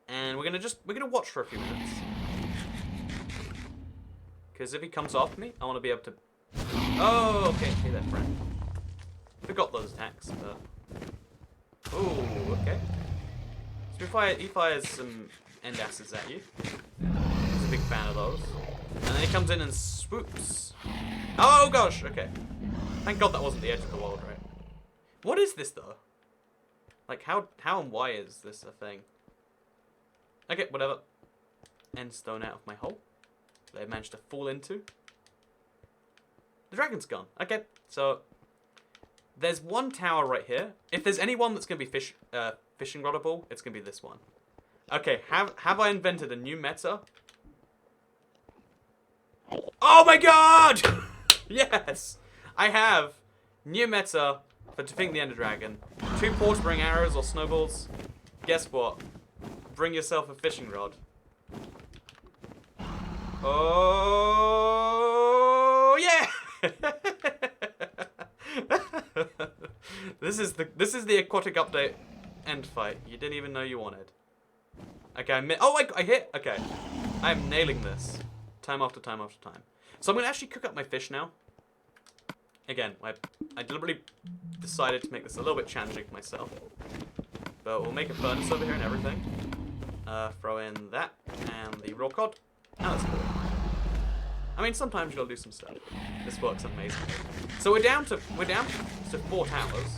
And we're gonna watch for a few minutes. Because if he comes after me, I want to be able to... Oh, okay, hey there, friend. Forgot those attacks, but... Oh, okay. So he fires some end acids at you. He's a big fan of those. And then he comes in and swoops. Oh gosh, okay. Thank God that wasn't the edge of the world, right? What is this though? Like how and why is this a thing? Okay, whatever. End stone out of my hole. That I managed to fall into. The dragon's gone. Okay, so there's one tower right here. If there's anyone that's gonna be fishing rodable, it's gonna be this one. Okay, have I invented a new meta? Oh my God! Yes, I have new meta for defeating the Ender Dragon. 2 ports bring arrows or snowballs. Guess what? Bring yourself a fishing rod. Oh yeah! This is the aquatic update end fight. You didn't even know you wanted. Okay, I hit. Okay, I'm nailing this time after time after time. So I'm gonna actually cook up my fish now. Again, I deliberately decided to make this a little bit challenging for myself. But we'll make a furnace over here and everything. Throw in that and the raw cod. Now let's go. I mean, sometimes you gotta do some stuff. This works amazingly. So we're down to 4 towers,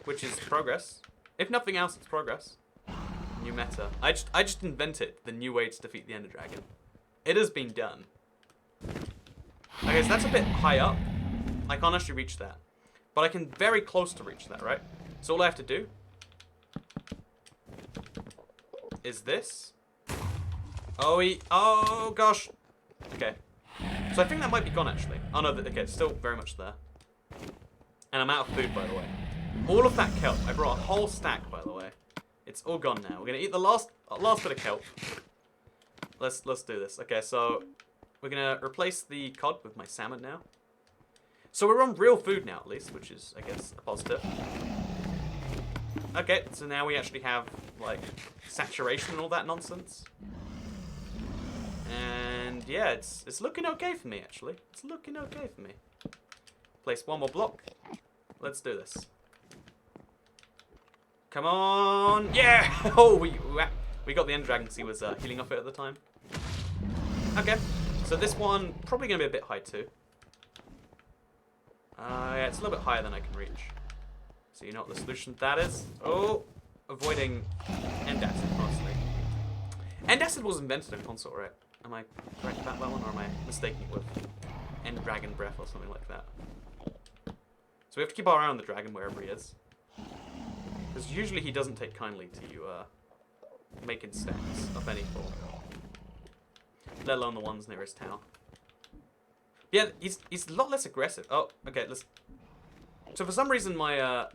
which is progress. If nothing else, it's progress. New meta. I just invented the new way to defeat the Ender Dragon. It has been done. Okay, so that's a bit high up. I can't actually reach that. But I can very close to reach that, right? So all I have to do is this. Oh gosh. Okay. So I think that might be gone actually. Oh no, okay, it's still very much there. And I'm out of food, by the way. All of that kelp. I brought a whole stack, by the way. It's all gone now. We're gonna eat the last bit of kelp. Let's do this. Okay, so we're gonna replace the cod with my salmon now. So we're on real food now, at least, which is, I guess, a positive. Okay, so now we actually have, like, saturation and all that nonsense. And, yeah, it's looking okay for me, actually. It's looking okay for me. Place one more block. Let's do this. Come on! Yeah! Oh, we got the Ender Dragon because he was healing off it at the time. Okay, so this one probably going to be a bit high, too. Yeah, it's a little bit higher than I can reach. So you know what the solution to that is? Oh, avoiding end acid, mostly. End acid was invented in console, right? Am I correct about that one, or am I mistaking it with End Dragon Breath or something like that? So we have to keep our eye on the dragon wherever he is. Because usually he doesn't take kindly to you making stacks of any form. Let alone the ones near his tower. Yeah, he's a lot less aggressive. Oh, okay, let's... So for some reason my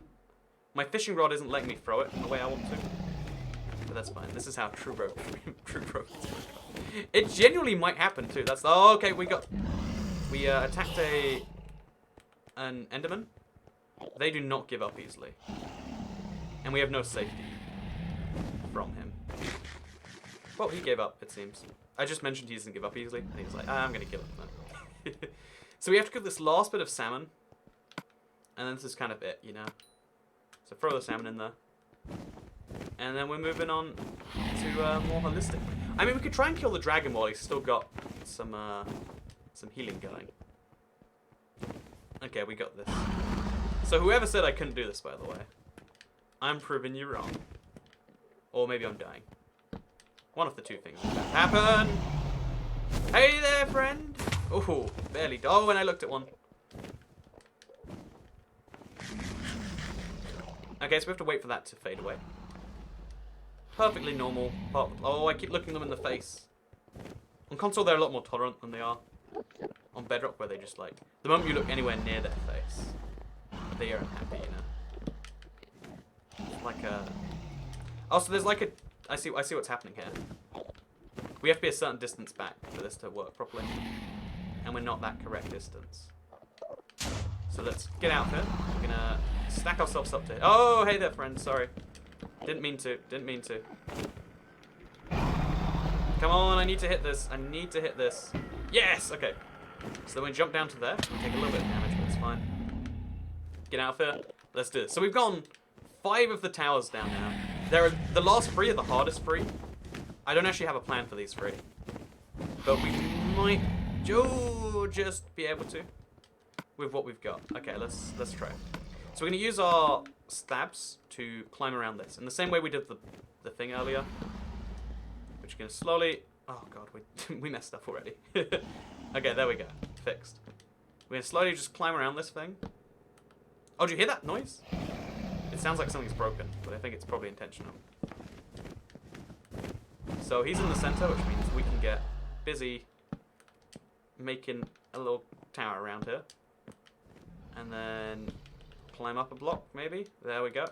my fishing rod isn't letting me throw it the way I want to. But that's fine. This is how true rope It genuinely might happen too. That's... Oh, okay, we attacked an Enderman. They do not give up easily. And we have no safety from him. Well, he gave up, it seems. I just mentioned he doesn't give up easily, and he was like, I'm gonna kill him then. So we have to cook this last bit of salmon. And then this is kind of it, you know. So throw the salmon in there. And then we're moving on to more holistic. I mean, we could try and kill the dragon while he's still got some healing going. Okay, we got this. So whoever said I couldn't do this, by the way, I'm proving you wrong. Or maybe I'm dying. One of the two things can happen. Hey there, friend. Oh, barely. Oh, and I looked at one. Okay, so we have to wait for that to fade away. Perfectly normal. Oh, I keep looking them in the face. On console, they're a lot more tolerant than they are on Bedrock, where they just like... The moment you look anywhere near their face, they are unhappy, you know? Like a... Oh, so there's like a... I see what's happening here. We have to be a certain distance back for this to work properly. And we're not that correct distance. So let's get out here. We're gonna stack ourselves up to... Oh, hey there, friend. Sorry. Didn't mean to. Didn't mean to. Come on, I need to hit this. I need to hit this. Yes! Okay. So then we jump down to there. Take a little bit of damage, but it's fine. Get out of here. Let's do this. So we've gone 5 of the towers down now. The last 3 are the hardest 3. I don't actually have a plan for these 3. But we might just be able to with what we've got. Okay, let's try it. So we're going to use our stabs to climb around this. In the same way we did the thing earlier. Which are going to slowly... Oh god, we messed up already. Okay, there we go. Fixed. We're going to slowly just climb around this thing. Oh, do you hear that noise? It sounds like something's broken, but I think it's probably intentional. So he's in the center, which means we can get busy making a little tower around here. And then climb up a block, maybe. There we go.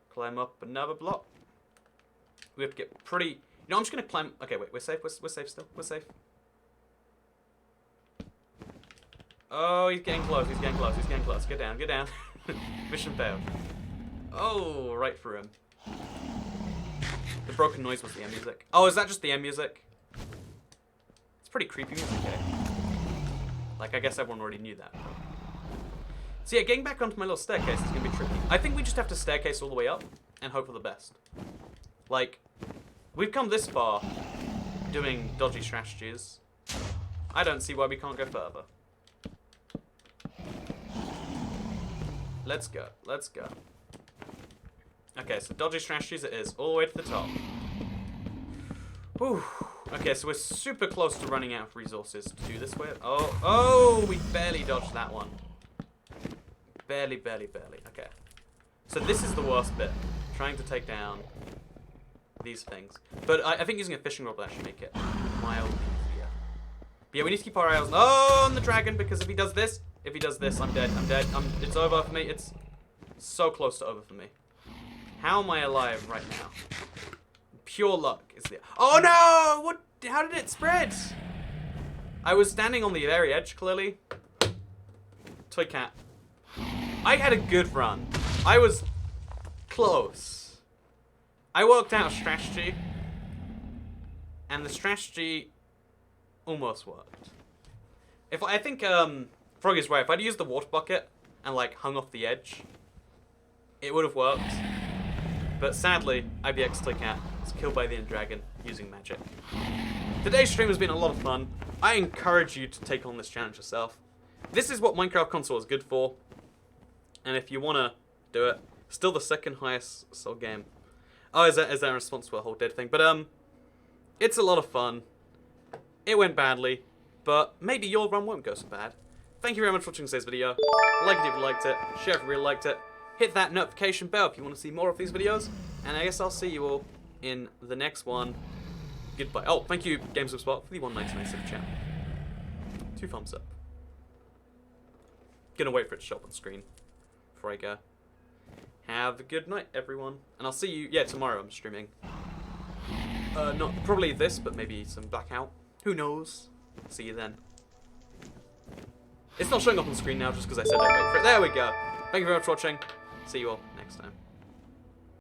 Climb up another block. We have to get pretty... You know, I'm just going to climb... Okay, wait, we're safe. We're safe still. We're safe. Oh, he's getting close. He's getting close. He's getting close. Get down. Get down. Mission failed. Oh, right through him. The broken noise was the end music. Oh, is that just the end music? It's pretty creepy music, eh? Like, I guess everyone already knew that. So yeah, getting back onto my little staircase is going to be tricky. I think we just have to staircase all the way up and hope for the best. Like, we've come this far doing dodgy strategies. I don't see why we can't go further. Let's go. Let's go. Okay, so dodgy strategies it is, all the way to the top. Whew. Okay, so we're super close to running out of resources to do this way. Oh, we barely dodged that one. Barely, barely, barely. Okay. So this is the worst bit. Trying to take down these things. But I think using a fishing rod will actually make it mildly easier. But yeah, we need to keep our eyes on the dragon, because if he does this, I'm dead. I'm dead. It's over for me. It's so close to over for me. How am I alive right now? Pure luck is the... Oh no! What? How did it spread? I was standing on the very edge, clearly. Toy cat. I had a good run. I was close. I worked out a strategy. And the strategy almost worked. I think Frog is right. If I'd used the water bucket and like hung off the edge, it would have worked. But sadly, IBX Toy Cat was killed by the end dragon using magic. Today's stream has been a lot of fun. I encourage you to take on this challenge yourself. This is what Minecraft console is good for. And if you want to do it, still the second highest sold game. Oh, is that in response to a whole dead thing? But it's a lot of fun. It went badly, but maybe your run won't go so bad. Thank you very much for watching today's video. Like it if you liked it, share if you really liked it. Hit that notification bell if you want to see more of these videos. And I guess I'll see you all in the next one. Goodbye. Oh, thank you, GamesWebSpot, for the 199 super chat. 2 thumbs up. Gonna wait for it to show up on screen before I go. Have a good night, everyone. And I'll see you, yeah, tomorrow I'm streaming. Not probably this, but maybe some Blackout. Who knows? See you then. It's not showing up on screen now just because I said I'd wait for it. There we go. Thank you very much for watching. See you all next time.